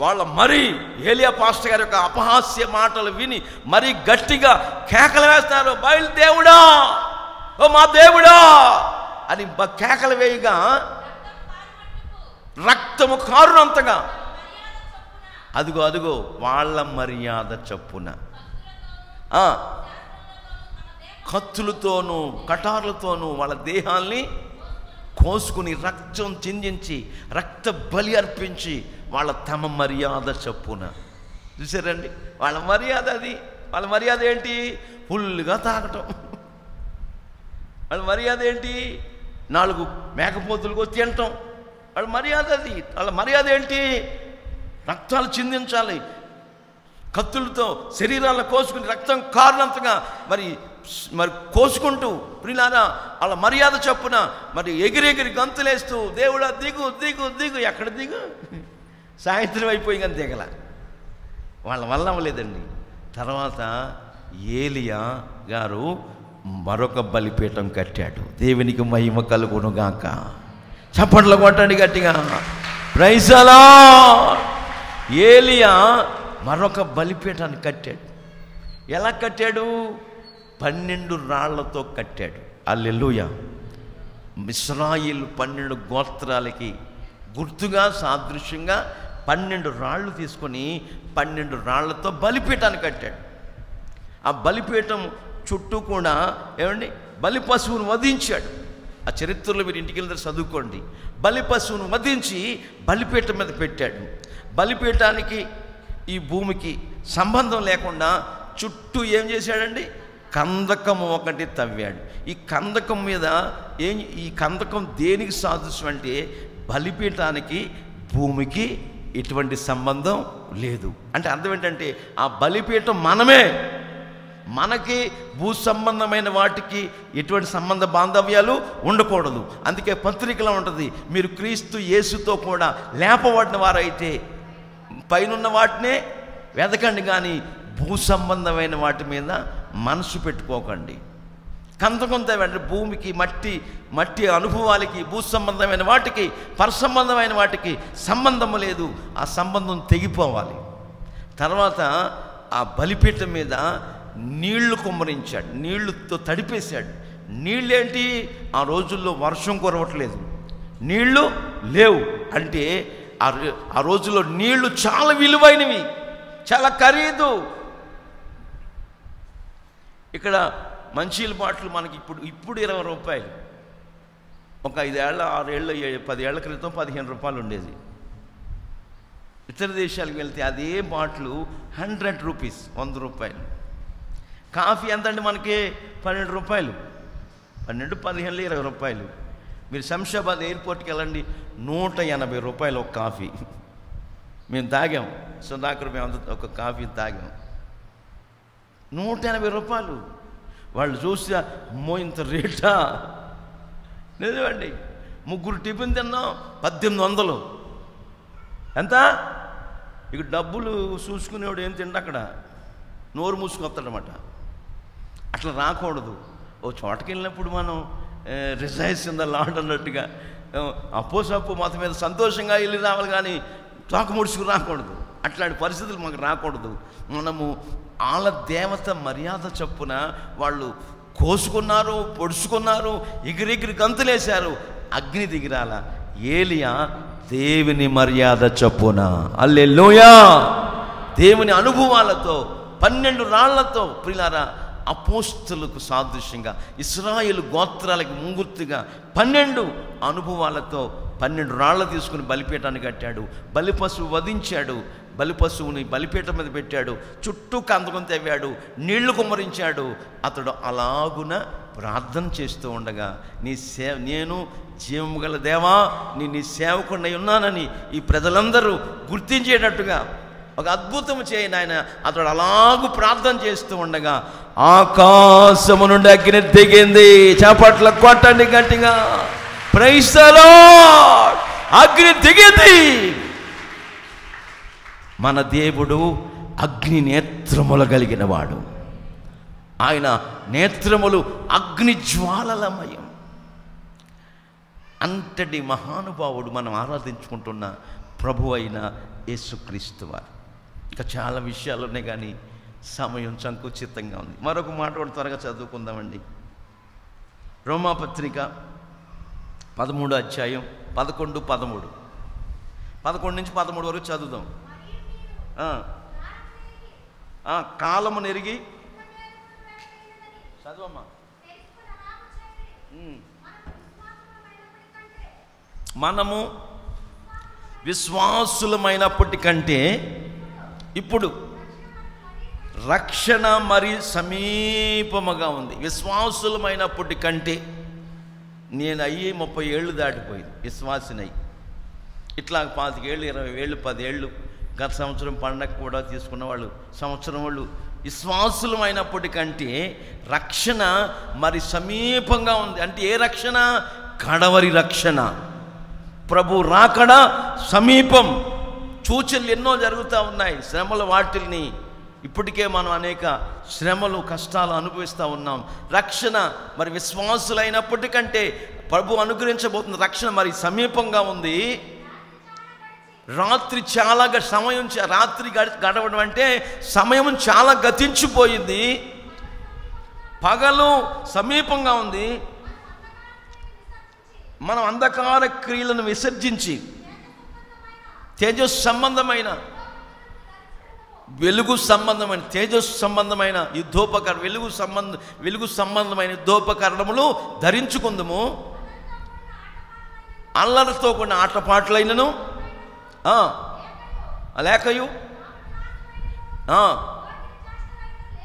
వాళ్ళ మరీ ఏలియా పాస్టర్ గారి యొక్క అపహాస్య మాటలు విని మరీ గట్టిగా కేకలు వేస్తారు. బయలుదేవుడా, ఓ మా దేవుడా అని కేకలు వేయగా రక్తము కారునంతగా, అదుగో వాళ్ళ మర్యాద చొప్పున కత్తులతోనూ కటార్లతోనూ వాళ్ళ దేహాల్ని కోసుకుని రక్తం చిందించి రక్త బలి అర్పించి వాళ్ళ తమ మర్యాద చొప్పున. చూసారండి వాళ్ళ మర్యాద అది. వాళ్ళ మర్యాద ఏంటి? ఫుల్గా తాగటం. వాళ్ళ మర్యాద ఏంటి? 4 మేకపోతులకు తినటం. వాళ్ళ మర్యాద అది. వాళ్ళ మర్యాద ఏంటి? రక్తాలు చిందించాలి, కత్తులతో శరీరాలను కోసుకుని రక్తం కారునంతగా మరి కోసుకుంటూ ప్రియులారా వాళ్ళ మర్యాద చొప్పున మరి ఎగిరెగిరి గంతులేస్తూ, దేవుడా దిగు దిగు దిగు. ఎక్కడ దిగు? సాయంత్రం అయిపోయి కానీ దిగల. వాళ్ళ వల్ల అవ్వలేదండి. తర్వాత ఏలియా గారు మరొక బలిపీఠం కట్టాడు. దేవునికి మహిమ కలుగునుగాక. చప్పట్లు కొట్టండి గట్టిగా. Praise the Lord. ఏలియా మరొక బలిపీఠాన్ని కట్టాడు. ఎలా కట్టాడు? 12 రాళ్లతో కట్టాడు. హల్లెలూయా. ఇశ్రాయేలు 12 గోత్రాలకి గుర్తుగా సాదృశ్యంగా 12 రాళ్ళు తీసుకొని 12 రాళ్లతో బలిపీఠాన్ని కట్టాడు. ఆ బలిపీఠం చుట్టూ కూడా ఏమండి బలి పశువును వధించాడు. ఆ చరిత్రలో మీరు ఇంటికి వెళ్తే చదువుకోండి. బలి పశువును వధించి బలిపీఠం మీద పెట్టాడు. బలిపీఠానికి ఈ భూమికి సంబంధం లేకుండా చుట్టూ ఏం చేశాడండి? కందకం ఒకటి తవ్వాడు. ఈ కందకం మీద ఈ కందకం దేనికి సాదృశ్యం అంటే బలిపీఠానికి భూమికి ఎటువంటి సంబంధం లేదు. అంటే అర్థం ఏంటంటే ఆ బలిపీఠం మనమే. మనకి భూ సంబంధమైన వాటికి ఎటువంటి సంబంధ బాంధవ్యాలు ఉండకూడదు. అందుకే పత్రికలో ఉంటుంది, మీరు క్రీస్తు యేసుతో కూడా లేపబడిన వారైతే పైనున్న వాటినే వెతకండి, కానీ భూ సంబంధమైన వాటి మీద మనసు పెట్టుకోకండి. కొంత వెంటనే భూమికి మట్టి అనుభవాలకి భూ సంబంధమైన వాటికి పరసంబంధమైన వాటికి సంబంధము లేదు. ఆ సంబంధం తెగిపోవాలి. తర్వాత ఆ బలిపీఠం మీద నీళ్లు కుమ్మరించాడు, నీళ్లతో తడిపేశాడు. నీళ్ళేంటి? ఆ రోజుల్లో వర్షం కురవట్లేదు, నీళ్లు లేవు. అంటే ఆ రోజుల్లో నీళ్లు చాలా విలువైనవి, చాలా ఖరీదు. ఇక్కడ మంచినీళ్ళ బాటిల్ మనకి ఇప్పుడు 20 రూపాయలు. ఒక 5 ఏళ్ళ 6 ఏళ్ళ 10 ఏళ్ల క్రితం 15 రూపాయలు ఉండేది. ఇతర దేశాలకు వెళ్తే అదే బాటిల్ 100 రూపీస్, 100 రూపాయలు. కాఫీ ఎంత అండి మనకి? 12 రూపాయలు, 12, 15, 20 రూపాయలు. మీరు శంషాబాద్ ఎయిర్పోర్ట్కి వెళ్ళండి, 180 రూపాయలు ఒక కాఫీ. మేము తాగాం, సుధాకర్ మేము ఒక కాఫీ తాగాం, 180 రూపాయలు. వాళ్ళు చూస్తే అమ్మో ఇంత రేటా? నిజమండి. 3 టిఫిన్ తిన్నాం 1800. ఎంత? ఇక డబ్బులు చూసుకునేవాడు ఏం తిండి అక్కడ నోరు మూసుకొస్తాడనమాట. అట్లా రాకూడదు. ఓ చోటకి వెళ్ళినప్పుడు మనం రిజైజ్ ఇన్ ద లార్డ్ అన్నట్టుగా అప్పు మొత్తం మీద సంతోషంగా వెళ్ళి రావాలి, కానీ తోక ముడుచుకు రాకూడదు. అట్లాంటి పరిస్థితులు మాకు రాకూడదు. మనము వాళ్ళ దేవత మర్యాద చొప్పున వాళ్ళు కోసుకున్నారు, పొడుచుకున్నారు, ఎగిరెగిరి గంతులేశారు, అగ్ని దిగిరాల. ఏలియా దేవుని మర్యాద చొప్పున, హల్లెలూయా, దేవుని అనుభవాలతో 12 రాళ్లతో ప్రియులారా అపోస్తలులకు సాదృశ్యంగా ఇశ్రాయేలు గోత్రాలకు ముంగుర్తుగా 12 అనుభవాలతో 12 రాళ్ళు తీసుకుని బలిపీఠాన్ని కట్టాడు. బలిపశువు వధించాడు, బలిపశువుని బలిపీఠం మీద పెట్టాడు, చుట్టూ కందకం తవ్వాడు, నీళ్లు కుమ్మరించాడు. అతడు అలాగున ప్రార్థన చేస్తూ ఉండగా నేను జీవము గల దేవా నీ సేవకుడై ఉన్నానని ఈ ప్రజలందరూ గుర్తించేటట్టుగా ఒక అద్భుతం చేయని ఆయన అతడు అలాగూ ప్రార్థన చేస్తూ ఉండగా ఆకాశము నుండి అగ్ని దిగింది. చప్పట్ల కొట్టండి గట్టిగా, ప్రైజ్ ది లార్డ్. అగ్ని దిగింది. మన దేవుడు అగ్ని నేత్రములు కలిగిన వాడు. ఆయన నేత్రములు అగ్ని జ్వాలలమయం. అంతటి మహానుభావుడు మనం ఆరాధించుకుంటున్న ప్రభు అయిన యేసుక్రీస్తు వారు. ఇంకా చాలా విషయాలు ఉన్నాయి, కానీ సమయం సంకుచితంగా ఉంది. మరొక మాట కూడా త్వరగా చదువుకుందామండి. రోమాపత్రిక 13వ అధ్యాయం 11, 13. 11 నుంచి 13 వరకు చదువుదాం. కాలము నెరిగి చదువమ్మా. మనము విశ్వాసులమైనప్పటి కంటే ఇప్పుడు రక్షణ మరి సమీపముగా ఉంది. విశ్వాసులమైనప్పటి కంటే నేను అయ్యి 30 ఏళ్ళు దాటిపోయింది విశ్వాసినై. ఇట్లా 25 ఏళ్ళు, 20 ఏళ్ళు, 10 ఏళ్ళు. గత సంవత్సరం పండగ కూడా తీసుకున్న వాళ్ళు సంవత్సరం వాళ్ళు విశ్వాసులం అయినప్పటికంటే రక్షణ మరి సమీపంగా ఉంది. అంటే ఏ రక్షణ? కడవరి రక్షణ. ప్రభు రాకడ సమీపం. సూచనలు ఎన్నో జరుగుతూ ఉన్నాయి. శ్రమల వాటిల్ని ఇప్పటికే మనం అనేక శ్రమలు కష్టాలు అనుభవిస్తూ ఉన్నాం. రక్షణ మరి విశ్వాసులైనప్పటికంటే ప్రభు అనుగ్రహించబోతున్న రక్షణ మరి సమీపంగా ఉంది. రాత్రి చాలా సమయం, రాత్రి గడవడం అంటే సమయం చాలా గతించిపోయింది. పగలు సమీపంగా ఉంది. మనం అంధకార క్రియలను విసర్జించి తేజస్సు సంబంధమైన వెలుగు సంబంధమైన తేజస్సు సంబంధమైన వెలుగు సంబంధమైన యుద్ధోపకరణములు ధరించుకుందుము. అల్లరితో కొన్ని ఆటపాటలైనను లేకయు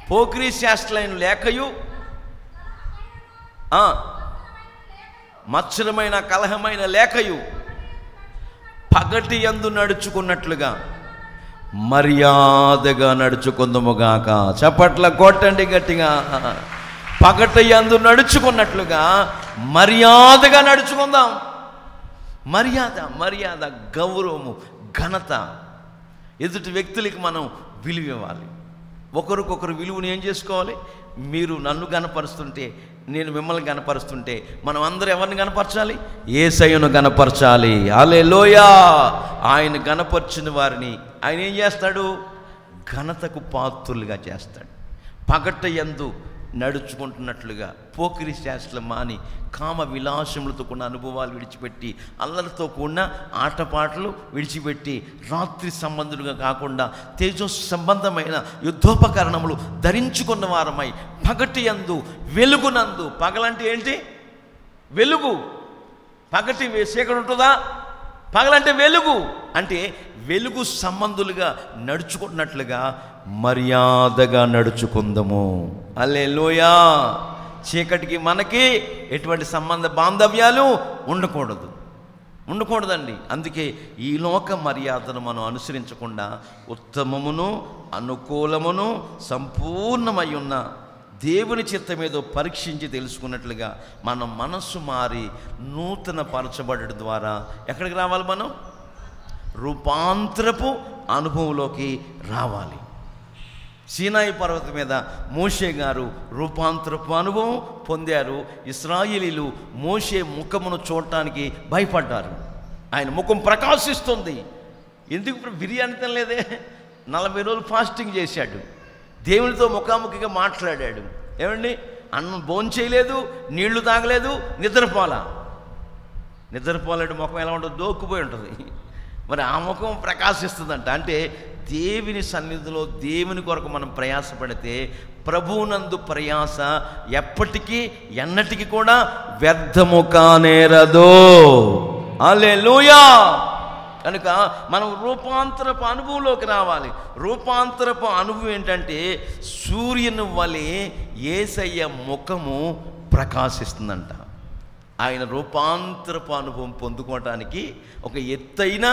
పోకిరీ శాస్త్రలైన లేకయు మత్సరమైన కలహమైన లేకయు పగటి యందు నడుచుకున్నట్లుగా మర్యాదగా నడుచుకుందుముగాక. చప్పట్ల కొట్టండి గట్టిగా. పగట యందు నడుచుకున్నట్లుగా మర్యాదగా నడుచుకుందాం. మర్యాద, గౌరవము, ఘనత. ఎదుటి వ్యక్తులకి మనం విలువ ఇవ్వాలి. ఒకరికొకరు విలువను ఏం చేసుకోవాలి? మీరు నన్ను గనపరుస్తుంటే, నేను మిమ్మల్ని గనపరుస్తుంటే, మనం అందరూ ఎవరిని గనపరచాలి? యేసయ్యను గనపరచాలి. హల్లెలూయా. ఆయన గనపరిచిన వారిని ఆయన ఏం చేస్తాడు? ఘనతకు పాత్రులుగా చేస్తాడు. పగట యందు నడుచుకుంటున్నట్లుగా పోకిరి శాస్త్రం మాని కామ విలాసములతో కూడిన అనుభవాలు విడిచిపెట్టి, అల్లరితో కూడిన ఆటపాటలు విడిచిపెట్టి, రాత్రి సంబంధులుగా కాకుండా తేజో సంబంధమైన యుద్ధోపకరణములు ధరించుకున్న వారమై పగటి యందు వెలుగునందు. పగలంటే ఏంటి? వెలుగు. పగటి చీకటి ఉంటుందా? పగలంటే వెలుగు. అంటే వెలుగు సంబంధులుగా నడుచుకున్నట్లుగా మర్యాదగా నడుచుకుందాము. హల్లెలూయా. చీకటికి మనకి ఎటువంటి సంబంధ బాంధవ్యాలు ఉండకూడదండి. అందుకే ఈ లోక మర్యాదను మనం అనుసరించకుండా ఉత్తమమును అనుకూలమును సంపూర్ణమై ఉన్న దేవుని చిత్తమేదో పరీక్షించి తెలుసుకున్నట్లుగా మన మనస్సు మారి నూతన పరచబడడం ద్వారా ఎక్కడికి రావాలి? మనం రూపాంతరపు అనుభవంలోకి రావాలి. సీనాయి పర్వతం మీద మోషే గారు రూపాంతరపు అనుభవం పొందారు. ఇశ్రాయేలీలు మోషే ముఖమును చూడటానికి భయపడ్డారు. ఆయన ముఖం ప్రకాశిస్తుంది. ఎందుకు? బిర్యానీ తినలేదే, 40 రోజులు ఫాస్టింగ్ చేశాడు, దేవునితో ముఖాముఖిగా మాట్లాడాడు. ఏమండి? అన్నం భోంచేయలేదు, నీళ్లు తాగలేదు, నిద్రపోలేడు. ముఖం ఎలా ఉంటుంది? దోక్కుపోయి ఉంటుంది. మరి ఆ ముఖం ప్రకాశిస్తుందంట. అంటే దేవుని సన్నిధిలో దేవుని కొరకు మనం ప్రయాసపడితే ప్రభువునందు ప్రయాస ఎప్పటికీ ఎన్నటికీ కూడా వ్యర్థము కానేరదు. హల్లెలూయా. కనుక మనం రూపాంతరపు అనుభవంలోకి రావాలి. రూపాంతరపు అనుభవం ఏంటంటే సూర్యుని వలె యేసయ్య ముఖము ప్రకాశిస్తుందంట. ఆయన రూపాంతరపు అనుభవం పొందుకోవటానికి ఒక ఎత్తైన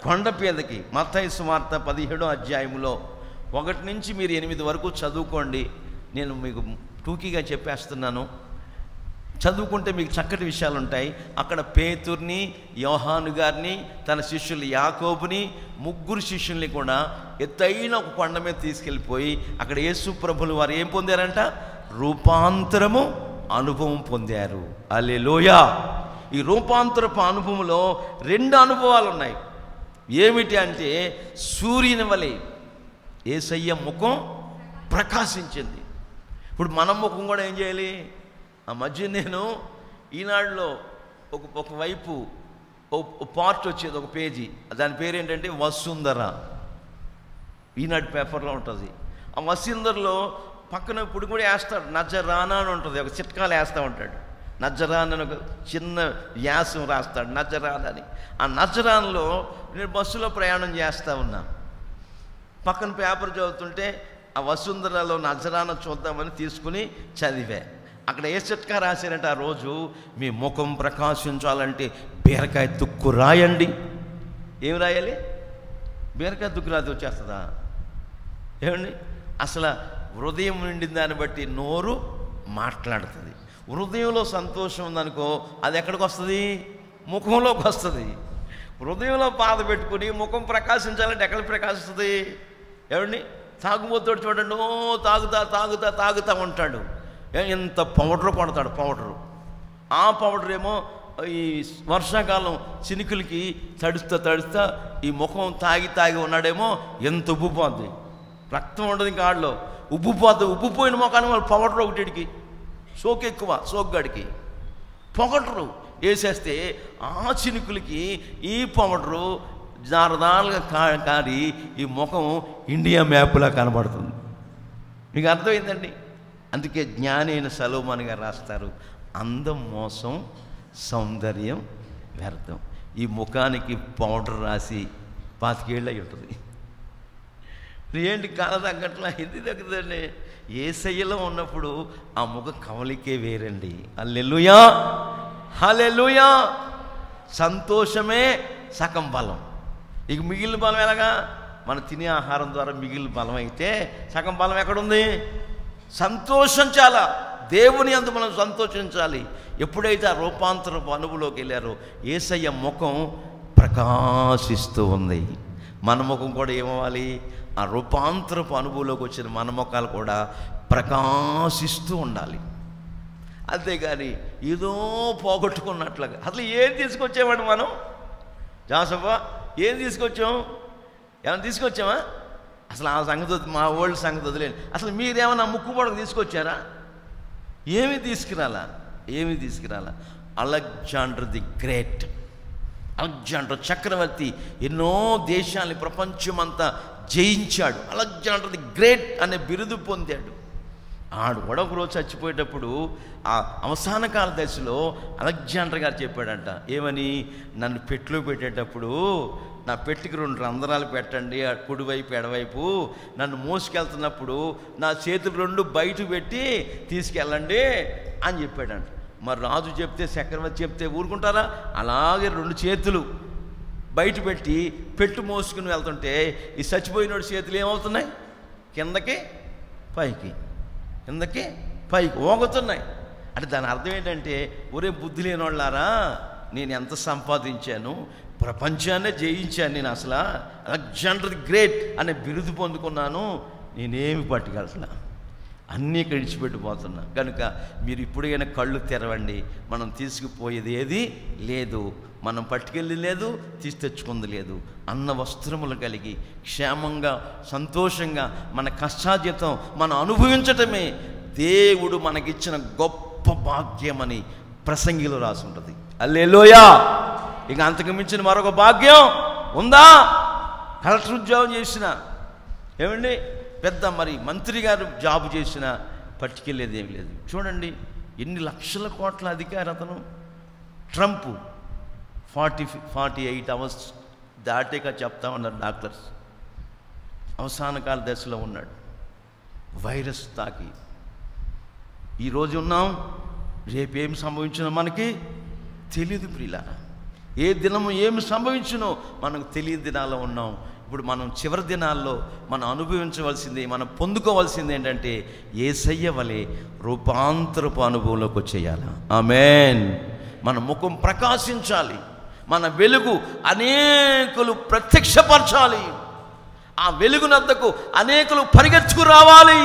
కొండ మీదకి, మత్తయి సువార్త 17వ అధ్యాయంలో 1 నుంచి మీరు 8 వరకు చదువుకోండి. నేను మీకు టూకీగా చెప్పేస్తున్నాను. చదువుకుంటే మీకు చక్కటి విషయాలు ఉంటాయి. అక్కడ పేతుర్ని, యోహాను గారిని, తన శిష్యులు యాకోబుని, 3 శిష్యుల్ని కూడా ఎత్తైన ఒక కొండ మీద తీసుకెళ్ళిపోయి అక్కడ యేసు ప్రభులు వారు ఏం పొందారంట? రూపాంతరము అనుభవం పొందారు. హల్లెలూయా. ఈ రూపాంతరపు అనుభవంలో 2 అనుభవాలు ఉన్నాయి. ఏమిటి అంటే సూర్యుని వలె యేసయ్య ముఖం ప్రకాశించింది. ఇప్పుడు మన ముఖం కూడా ఏం చేయాలి? ఆ మధ్య నేను ఈనాడులో ఒకవైపు ఒక పార్ట్ వచ్చేది, ఒక పేజీ, దాని పేరు ఏంటంటే వసుంధర. ఈనాడు పేపర్లో ఉంటుంది. ఆ వసుంధరలో పక్కన ఇప్పుడు కూడా వేస్తాడు, నజరానా అని ఉంటుంది, ఒక చిట్కాలు వేస్తూ ఉంటాడు. నజరాన్ అని ఒక చిన్న వ్యాసం రాస్తాడు, నజరాన్ అని. ఆ నజరాన్లో నేను బస్సులో ప్రయాణం చేస్తూ ఉన్నా, పక్కన పేపర్ చదువుతుంటే ఆ వసుంధరలో నజరాన చూద్దామని తీసుకుని చదివా. అక్కడ ఏ చిట్కా రాశారంటే ఆ రోజు మీ ముఖం ప్రకాశించాలంటే బీరకాయ తుక్కు రాయండి. ఏం రాయాలి? బీరకాయ తుక్కు రాది వచ్చేస్తుందా? ఏమండి? అసలు హృదయం నిండిన దాన్ని బట్టి నోరు మాట్లాడుతుంది. హృదయంలో సంతోషం ఉందనుకో, అది ఎక్కడికి వస్తుంది? ముఖంలోకి వస్తుంది. హృదయంలో బాధ పెట్టుకుని ముఖం ప్రకాశించాలంటే ఎక్కడ ప్రకాశిస్తుంది? ఏమండి? తాగుబోతాడు చూడండి, తాగుతా ఉంటాడు. ఎంత పౌడర్ కొడతాడు, పౌడరు. ఆ పౌడర్ ఏమో ఈ వర్షాకాలం చినుకులకి తడుస్తా ఈ ముఖం తాగి ఉన్నాడేమో ఎంత ఉబ్బుపోద్ది, రక్తం ఉండదు ఇంకా ఆడలో, ఉబ్బుపోయిన ముఖాన్ని వాళ్ళు పౌడర్ ఒకటికి సోకు ఎక్కువ, సోగ్గాడికి పొగటరు వేసేస్తే ఆ చినుకులకి ఈ పౌడరు జారదాలుగా కారి ఈ ముఖం ఇండియా మ్యాప్లా కనబడుతుంది. మీకు అర్థమైందండి? అందుకే జ్ఞాని అయిన సలోమాన్ గారు రాస్తారు, అందం మోసం, సౌందర్యం వ్యర్థం. ఈ ముఖానికి పౌడర్ రాసి 25 ఏళ్ళు అయి ఉంటుంది. ఏంటి కాల తగ్గట్లా ఇది తగ్గదండి. యేసయ్యలో ఉన్నప్పుడు ఆ ముఖ కవలికే వేరండి. హల్లెలూయా, హల్లెలూయా. సంతోషమే సగం బలం. ఇక మిగిలిన బలం ఎలాగా? మనం తినే ఆహారం ద్వారా మిగిలిన బలం అయితే సగం బలం ఎక్కడుంది? సంతోషించాలా, దేవుని యందు మనం సంతోషించాలి. ఎప్పుడైతే ఆ రూపాంతరపు అనుభవంలోకి వెళ్ళారో యేసయ్య ముఖం ప్రకాశిస్తూ ఉంది. మన ముఖం కూడా ఏమవ్వాలి? ఆ రూపాంతరపు అనుభవంలోకి వచ్చిన మన ముఖాలు కూడా ప్రకాశిస్తూ ఉండాలి. అంతేగాని ఏదో పోగొట్టుకున్నట్లుగా. అసలు ఏం తీసుకొచ్చామండి మనం? జాసఫా, ఏం తీసుకొచ్చాం? ఏమైనా తీసుకొచ్చామా? అసలు ఆ సంగతి, మా ఓల్డ్ సంగతి వదిలేండి. అసలు మీరేమైనా ముక్కు పొడకు తీసుకొచ్చారా? ఏమీ తీసుకురాలా. అలెగ్జాండర్ ది గ్రేట్, అలెగ్జాండర్ చక్రవర్తి ఎన్నో దేశాలని ప్రపంచమంతా జయించాడు. అలెగ్జాండర్ ది గ్రేట్ అనే బిరుదు పొందాడు. ఆడు కూడా ఒకరోజు చచ్చిపోయేటప్పుడు ఆ అవసాన కాల దశలో అలెగ్జాండర్ గారు చెప్పాడంట, ఏమని? నన్ను పెట్టెలో పెట్టేటప్పుడు నా పెట్టికి 2 రంధ్రాలు పెట్టండి, కుడివైపు ఎడవైపు. నన్ను మోసుకెళ్తున్నప్పుడు నా చేతులు 2 బయట పెట్టి తీసుకెళ్ళండి అని చెప్పాడంట. మరి రాజు చెప్తే, చక్రవర్తి చెప్తే ఊరుకుంటారా? అలాగే 2 చేతులు బయట పెట్టి పెట్టు మోసుకుని వెళ్తుంటే ఈ చచ్చిపోయినోడి చేతులు ఏమవుతున్నాయి? కిందకి పైకి, కిందకి పైకి ఊగుతున్నాయి. అంటే దాని అర్థం ఏంటంటే, ఒరే బుద్ధి లేని వాళ్ళారా, నేను ఎంత సంపాదించాను, ప్రపంచాన్నే జయించాను నేను, అసలు అలెగ్జాండర్ ది గ్రేట్ అనే బిరుదు పొందుకున్నాను, నేనేమి పట్టుకెళ్తున్నా, అన్నీ విడిచిపెట్టిపోతున్నా. కనుక మీరు ఇప్పుడైనా కళ్ళు తెరవండి. మనం తీసుకుపోయేది ఏది లేదు, మనం పట్టుకెళ్ళి లేదు, తీసి తెచ్చుకుంది లేదు. అన్న వస్త్రములు కలిగి క్షేమంగా సంతోషంగా మన కష్టార్జితం మనం అనుభవించటమే దేవుడు మనకిచ్చిన గొప్ప భాగ్యమని ప్రసంగిలో రాసి ఉంటుంది. హల్లెలూయా! ఇక అంతకు మించిన మరొక భాగ్యం ఉందా? కలెక్టర్ ఉద్యోగం చేసిన, ఏమండి, పెద్ద మరి మంత్రి గారు జాబు చేసిన పట్టుకెళ్ళేది ఏమి లేదు. చూడండి ఎన్ని లక్షల కోట్ల అధికారి అతను. ట్రంప్ 48 అవర్స్ దాటేక చెప్తా ఉన్నారు డాక్టర్స్. అవసాన కాల దశలో ఉన్నాడు, వైరస్ తాకి. ఈరోజు ఉన్నాం, రేపేం సంభవించినో మనకి తెలియదు ప్రియులారా. ఏ దినము ఏమి సంభవించినో మనకు తెలియని దినాల్లో ఉన్నాం. ఇప్పుడు మనం చివరి దినాల్లో మనం అనుభవించవలసింది, మనం పొందుకోవాల్సింది ఏంటంటే యేసయ్య వలె రూపాంతరపు అనుభవంలోకి వచ్చేయాలి. ఆమేన్. మన ముఖం ప్రకాశించాలి, మన వెలుగు అనేకులు ప్రత్యక్షపరచాలి, ఆ వెలుగునద్దకు అనేకులు పరిగెత్తుకు రావాలి.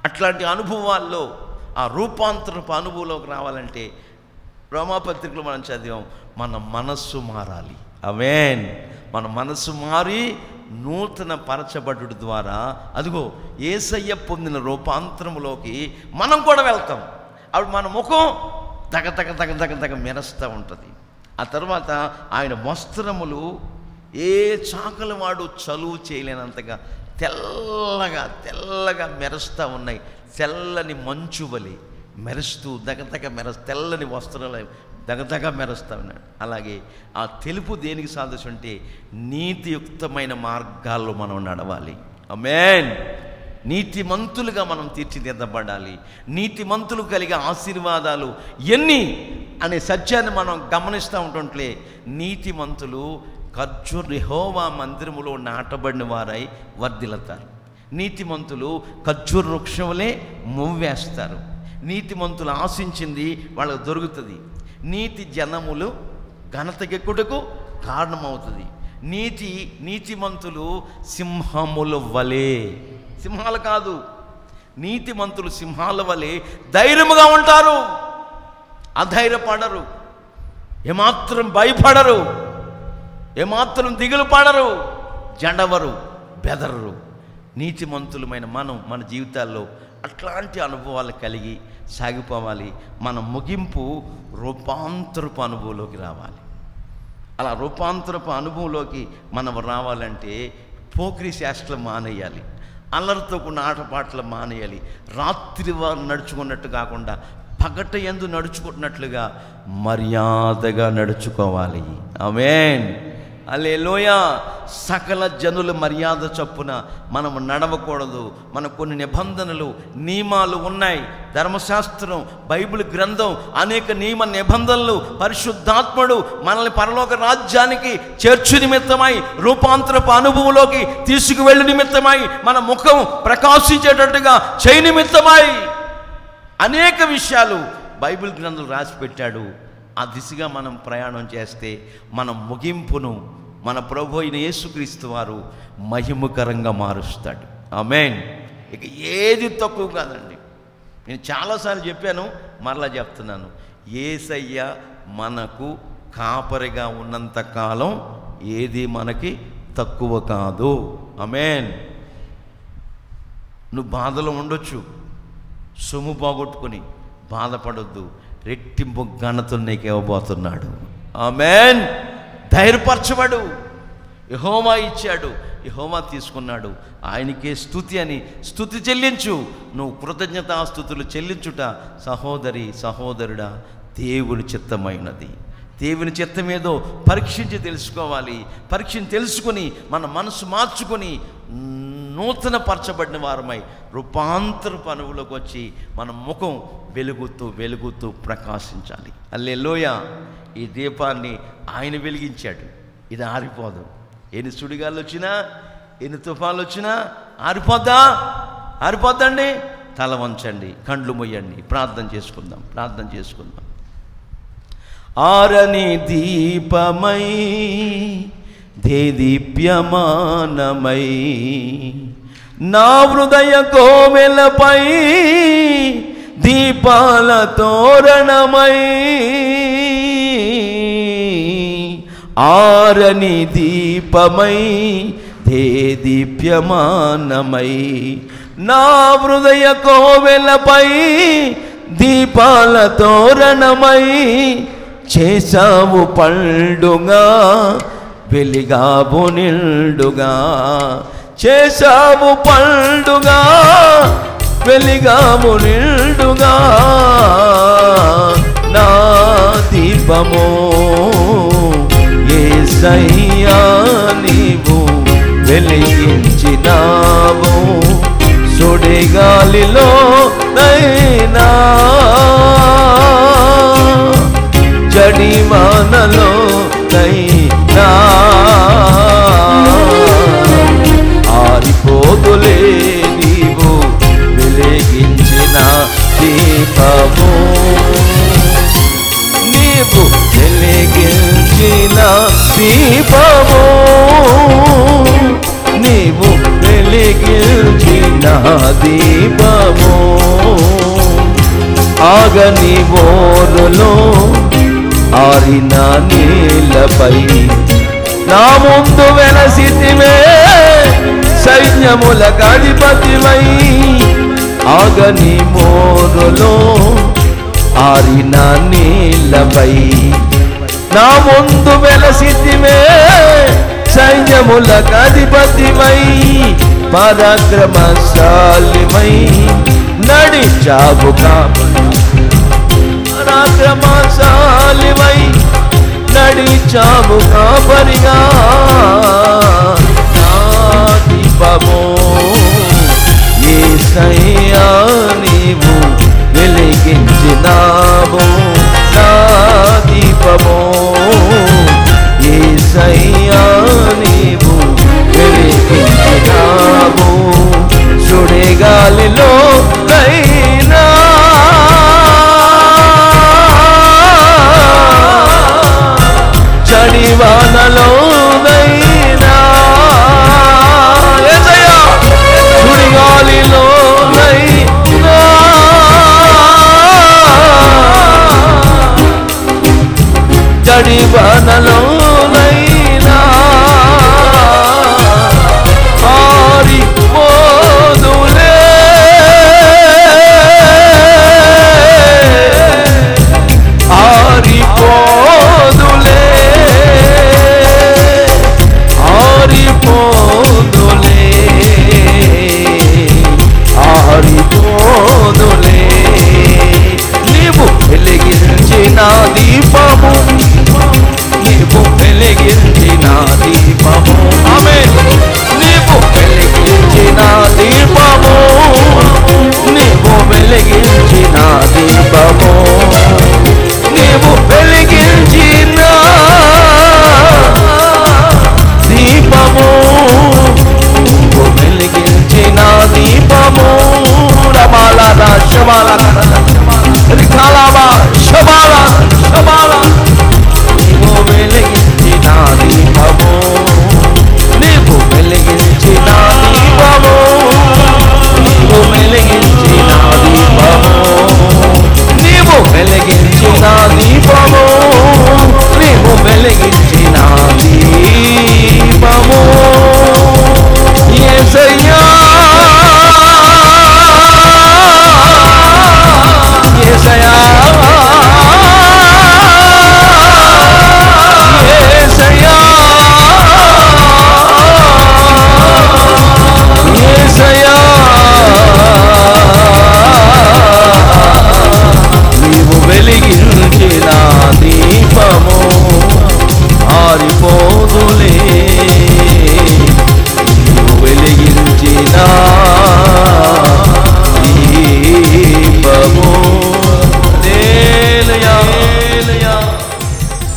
అట్లాంటి అనుభవాల్లో ఆ రూపాంతరపు అనుభవంలోకి రావాలంటే రోమాపత్రికలో మనం చదివాం, మన మనస్సు మారాలి. ఆమేన్. మన మనస్సు మారి నూతన పరచబడుట ద్వారా అదిగో యేసయ్య పొందిన రూపాంతరములోకి మనం కూడా వెళ్తాం. అప్పుడు మన ముఖం తగ మెరుస్తూ ఉంటుంది. ఆ తర్వాత ఆయన వస్త్రములు ఏ చాకలి వాడు చలువు చేయలేనంతగా తెల్లగా మెరుస్తూ ఉన్నాయి. తెల్లని మంచు వలె మెరుస్తూ తెల్లని వస్త్రాలు దగదగ మెరుస్తూ ఉన్నాడు. అలాగే ఆ తెలుపు దేనికి సాదృశ్యం అంటే నీతియుక్తమైన మార్గాల్లో మనం నడవాలి. ఆమేన్. నీతిమంతులుగా మనం తీర్చిదిద్దబడాలి. నీతిమంతులు కలిగే ఆశీర్వాదాలు ఎన్ని అనే సత్యాన్ని మనం గమనిస్తూ ఉంటుంటే, నీతిమంతులు యెహోవా మందిరములో నాటబడిన వారై వర్ధిల్లుతారు. నీతిమంతులు ఖర్జూర వృక్షములే మువ్వేస్తారు. నీతిమంతులు ఆశించింది వాళ్ళకు దొరుకుతుంది. నీతి జనములు ఘనతకెక్కుటకు కారణమవుతుంది. నీతిమంతులు సింహముల వలె, సింహాలు కాదు, నీతిమంతులు సింహాల వలె ధైర్యముగా ఉంటారు. అధైర్యపడరు, ఏమాత్రం భయపడరు, ఏమాత్రం దిగులు పడరు, జడవరు, బెదరరు. నీతిమంతులమైన మనం మన జీవితాల్లో అట్లాంటి అనుభవాలు కలిగి సాగిపోవాలి. మన ముగింపు రూపాంతరపు అనుభవంలోకి రావాలి. అలా రూపాంతరపు అనుభవంలోకి మనం రావాలంటే పోకిరి శాస్త్రం మానేయాలి, అల్లరితో కూడిన ఆటపాటలు మానేయాలి. రాత్రి వారు నడుచుకున్నట్టు కాకుండా పగట యందు నడుచుకుంటున్నట్లుగా మర్యాదగా నడుచుకోవాలి. ఆమేన్. హల్లెలూయా. సకల జనుల మర్యాద చొప్పున మనం నడవకూడదు. మనకు కొన్ని నిబంధనలు నియమాలు ఉన్నాయి. ధర్మశాస్త్రం, బైబిల్ గ్రంథం అనేక నియమ నిబంధనలు పరిశుద్ధాత్ముడు మనల్ని పరలోక రాజ్యానికి చేర్చు నిమిత్తమై, రూపాంతరపు అనుభవంలోకి తీసుకువెళ్ళి నిమిత్తమై, మన ముఖం ప్రకాశించేటట్టుగా చేయి నిమిత్తమై అనేక విషయాలు బైబిల్ గ్రంథం రాసి పెట్టాడు. ఆ దిశగా మనం ప్రయాణం చేస్తే మన ముగింపును మన ప్రభు అయిన యేసుక్రీస్తు వారు మహిమకరంగా మారుస్తాడు. ఆమేన్. ఇక ఏది తక్కువ కాదండి. నేను చాలాసార్లు చెప్పాను, మరలా చెప్తున్నాను. యేసయ్య మనకు కాపరిగా ఉన్నంత కాలం ఏది మనకి తక్కువ కాదు. ఆమేన్. నువ్వు బాధలో ఉండొచ్చు, సొమ్ము పోగొట్టుకొని బాధపడొద్దు. రెట్టింపు ఘనతను నీకు ఇవ్వబోతున్నాడు. ఆమేన్. ధైర్యపరచబడు. యెహోవా ఇచ్చాడు, యెహోవా తీసుకున్నాడు, ఆయనకే స్తుతి అని స్తుతి చెల్లించు. నువ్వు కృతజ్ఞతాస్తుతులు చెల్లించుట సహోదరి సహోదరుడా దేవుని చిత్తమైనది. దేవుని చిత్తం ఏదో పరీక్షించి తెలుసుకోవాలి. పరీక్షను తెలుసుకొని మన మనసు మార్చుకొని నూతన పరచబడిన వారమై రూపాంతర పనువులోకి వచ్చి మన ముఖం వెలుగుతూ వెలుగుతూ ప్రకాశించాలి. హల్లెలూయా. ఈ దీపాన్ని ఆయన వెలిగించాడు. ఇది ఆరిపోదు. ఎన్ని సుడిగాలు వచ్చినా, ఎన్ని తుఫాన్లు వచ్చినా ఆరిపోద్దా? ఆరిపోద్దండి. తల వంచండి, కండ్లు మొయ్యండి, ప్రార్థన చేసుకుందాం. ప్రార్థన చేసుకుందాం. ఆరని దీపమై దేదీప్యమానమై నా హృదయ కోవెలపై దీపాల తోరణమై, ఆరని దీపమై దేదీప్యమానమై నా హృదయ కోవెలపై దీపాల తోరణమై చేసావు పండుగా వెలిగావు నిండుగా, చేసావు పండుగా వెలిగావు నిండుగా, నా దీపము యేసయ్యా నీవు వెలిగించినావు, సుడిగాలిలో నైనా జడివానలో నైనా ఆరిపోదులే నీవు వెలిగించిన దీపము, నీవు వెలిగించిన దీపము, నీవు వెలిగించిన దీపము, ఆగని ఓరులో ఆరిన నీళ్ళపై నా ముందు వెలసితివే సైన్యముల అధిపతివై, ఆగని మోరులో ఆరిన నీళ్ళపై నా ముందు వెలసితివే సైన్యముల అధిపతివై, పరాక్రమశాలివై నడిచావు పరాక్రమశాలివై నడిచావు కాపరిగా, నా దీపము యేసయ్యా నీవు వెలిగించినావు, నా దీపము యేసయ్యా నీవు వెలిగించినావు, సుడిగాలిలో నైనా చడివానలో నైనా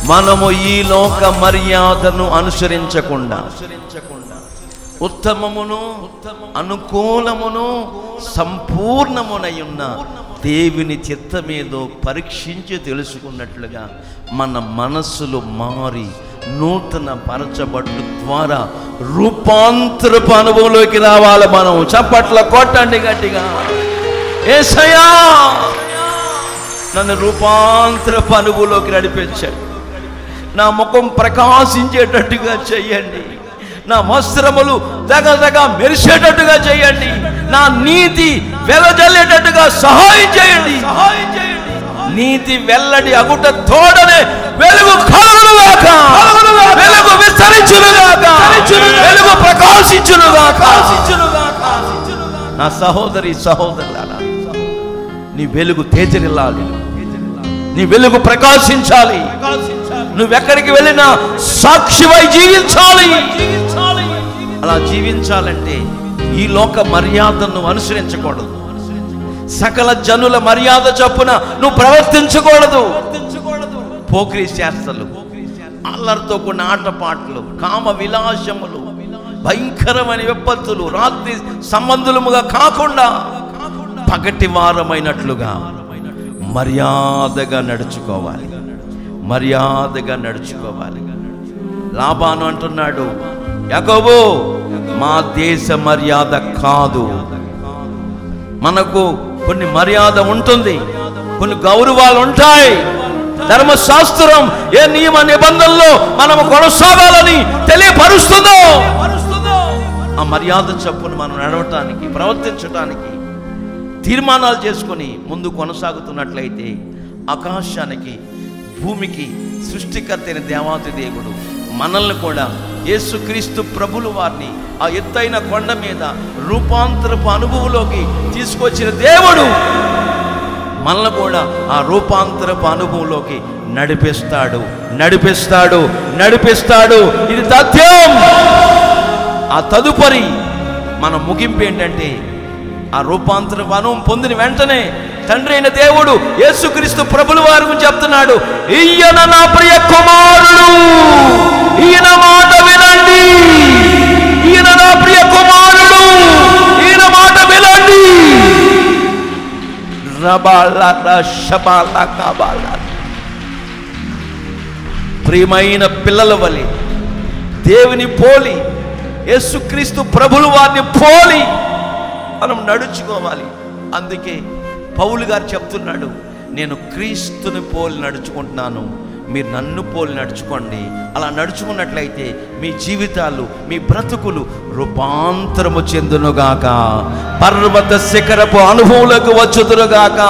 మనము ఈ లోక మర్యాదను అనుసరించకుండా ఉత్తమమును అనుకూలమును సంపూర్ణమునై ఉన్న దేవుని చిత్తమేదో పరీక్షించి తెలుసుకున్నట్లుగా మన మనస్సులు మారి నూతన పరచబడు ద్వారా రూపాంతరపు అనుభవంలోకి రావాలి. మనం చప్పట్ల కొట్టండి గట్టిగా. యేసయ్యా నన్ను రూపాంతరపు అనుభవంలోకి నడిపించండి. నా ముఖం ప్రకాశించేటట్టుగా చెయ్యండి. నా వస్త్రములు దగదగ మెరిసేటట్టుగా చేయండి. నా నీతి వెలజల్లేటట్టుగా సహాయం చేయండి. నీతి వెల్లడి అగుట తోడనే వెలుగు కలుగునుగాక, వెలుగు విస్తరించునుగాక, వెలుగు ప్రకాశించునుగాక. నా సహోదరి సహోదరులారా, నీ వెలుగు తేజరిల్లాలి, నీ వెలుగు ప్రకాశించాలి. నువ్వెక్కడికి వెళ్ళినా సాక్షివై జీవించాలి. అలా జీవించాలంటే ఈ లోక మర్యాదను అనుసరించకూడదు. సకల జనుల మర్యాద చొప్పున నువ్వు ప్రవర్తించకూడదు. పోకిరీ చేష్టలు, అల్లరితో కూడిన ఆటపాటలు, కామ విలాసములు, భయంకరమైన విపత్తులు, రాత్రి సంబంధులముగా కాకుండా పగటి వారమైనట్లుగా మర్యాదగా నడుచుకోవాలి. మర్యాదగా నడుచుకోవాలి. లాబాను అంటున్నాడు, యాకోబు మా దేశ మర్యాద కాదు. మనకు కొన్ని మర్యాద ఉంటుంది, కొన్ని గౌరవాలు ఉంటాయి. ధర్మశాస్త్రం ఏ నియమ నిబంధనల్లో మనము కొనసాగాలని తెలియపరుస్తుందో ఆ మర్యాద చొప్పున మనం నడవటానికి, ప్రవర్తించటానికి తీర్మానాలు చేసుకొని ముందు కొనసాగుతున్నట్లయితే ఆకాశానికి భూమికి సృష్టికర్త అయిన దేవాతి దేవుడు మనల్ని కూడా యేసుక్రీస్తు ప్రభులు వారిని ఆ ఎత్తైన కొండ మీద రూపాంతరపు అనుభవంలోకి తీసుకొచ్చిన దేవుడు మనల్ని కూడా ఆ రూపాంతరపు అనుభవంలోకి నడిపిస్తాడు, నడిపిస్తాడు, నడిపిస్తాడు. ఇది తథ్యం. ఆ తదుపరి మన ముగింపు ఏంటంటే, ఆ రూపాంతరపు అనుభవం పొందిన వెంటనే తండ్రి అయిన దేవుడు యేసుక్రీస్తు ప్రభుల వారి గురించి చెప్తున్నాడు, ఈయన నా ప్రియ కుమారుడు, ఈయన మాట వినండి. ఈయన నా ప్రియ కుమారుడు, ఈయన మాట వినండి. ప్రియమైన పిల్లల వలె దేవుని పోలి, యేసుక్రీస్తు ప్రభుల వారిని పోలి మనం నడుచుకోవాలి. అందుకే పౌలు గారు చెప్తున్నాడు, నేను క్రీస్తుని పోలి నడుచుకుంటున్నాను, మీరు నన్ను పోలి నడుచుకోండి. అలా నడుచుకున్నట్లయితే మీ జీవితాలు, మీ బ్రతుకులు రూపాంతరము చెందునుగాక, పర్వత శిఖరపు అనుభవంలోకి వచ్చుదురుగాక,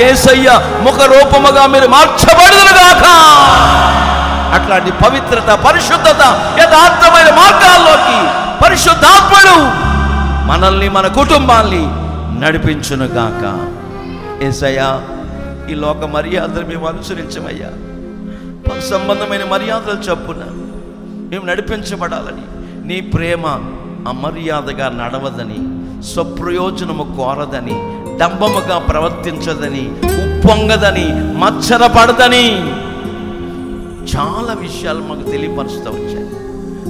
యేసయ్య ముఖ రూపముగా మీరు మార్చబడుదురుగాక. అట్లాంటి పవిత్రత, పరిశుద్ధత, యథార్థమైన మార్గాల్లోకి పరిశుద్ధాత్ముడు మనల్ని, మన కుటుంబాన్ని నడిపించునుగాక. యేసయ్యా ఈ లోక మర్యాదలు మేము అనుసరించమయ్యా, సంబంధమైన మర్యాదలు చొప్పున మేము నడిపించబడాలని, నీ ప్రేమ అమర్యాదగా నడవదని, స్వప్రయోజనము కోరదని, డంబముగా ప్రవర్తించదని, ఉప్పొంగదని, మచ్చరపడదని చాలా విషయాలు మాకు తెలియపరుస్తూ వచ్చాయి.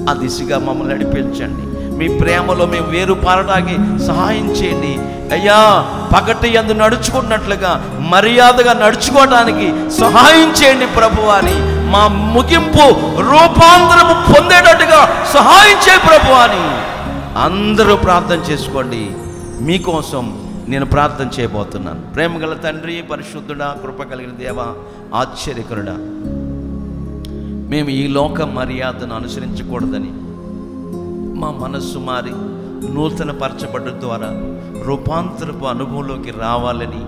ఆ దిశగా మమ్మల్ని నడిపించండి. మీ ప్రేమలో మేము వేరుపారడానికి సహాయం చేయండి అయ్యా. పగటి యందు నడుచుకున్నట్లుగా మర్యాదగా నడుచుకోవడానికి సహాయం చేయండి ప్రభువాని. మా ముగింపు రూపాంతరము పొందేటట్టుగా సహాయం చేయ ప్రభువాని. అందరూ ప్రార్థన చేసుకోండి. మీకోసం నేను ప్రార్థన చేయబోతున్నాను. ప్రేమగల తండ్రి, పరిశుద్ధుడా, కృప కలిగిన దేవా, ఆశ్చర్యకరుడా, మేము ఈ లోక మర్యాదను అనుసరించకూడదని మా మనస్సు మారి నూతన పరచబడ్డ ద్వారా రూపాంతరపు అనుభవంలోకి రావాలని,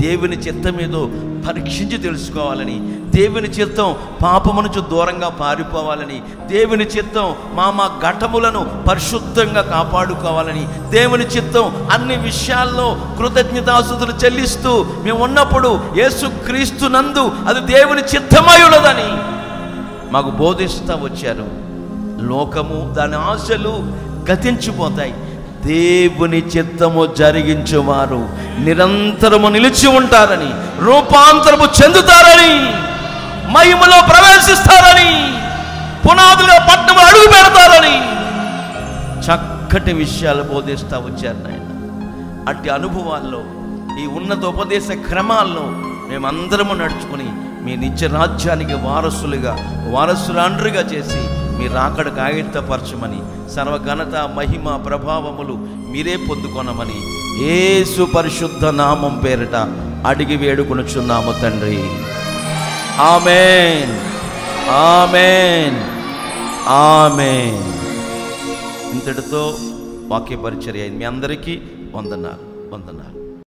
దేవుని చిత్తం ఏదో పరీక్షించి తెలుసుకోవాలని, దేవుని చిత్తం పాపము నుంచి దూరంగా పారిపోవాలని, దేవుని చిత్తం మా ఘటములను పరిశుద్ధంగా కాపాడుకోవాలని, దేవుని చిత్తం అన్ని విషయాల్లో కృతజ్ఞతాస్తుతులు చెల్లిస్తూ మేము ఉన్నప్పుడు యేసుక్రీస్తు నందు అది దేవుని చిత్తమై ఉన్నదని మాకు బోధిస్తూ వచ్చారు. లోకము దాని ఆశలు గతించిపోతాయి, దేవుని చిత్తము జరిగించువారు నిరంతరము నిలిచి ఉంటారని, రూపాంతరము చెందుతారని మహిమలో ప్రవేశిస్తారని, పునాదులుగా పట్టణంలో అడుగు పెడతారని చక్కటి విషయాలు బోధిస్తూ వచ్చారు నాయన. అట్టి అనుభవాల్లో, ఈ ఉన్నత ఉపదేశ క్రమాల్లో మేమందరము నడుచుకుని మీ నిత్య రాజ్యానికి వారసులండ్రుగా చేసి మీ రాకడకు ఆయుత్తపరచమని, సర్వఘనత మహిమ ప్రభావములు మీరే పొందుకొనమని యేసు పరిశుద్ధ నామం పేరిట అడిగి వేడుకొనుచున్నాము తండ్రి. ఆమేన్, ఆమేన్, ఆమేన్. ఇంతటితో వాక్య పరిచర్య అయింది. మీ అందరికీ వందనాలు.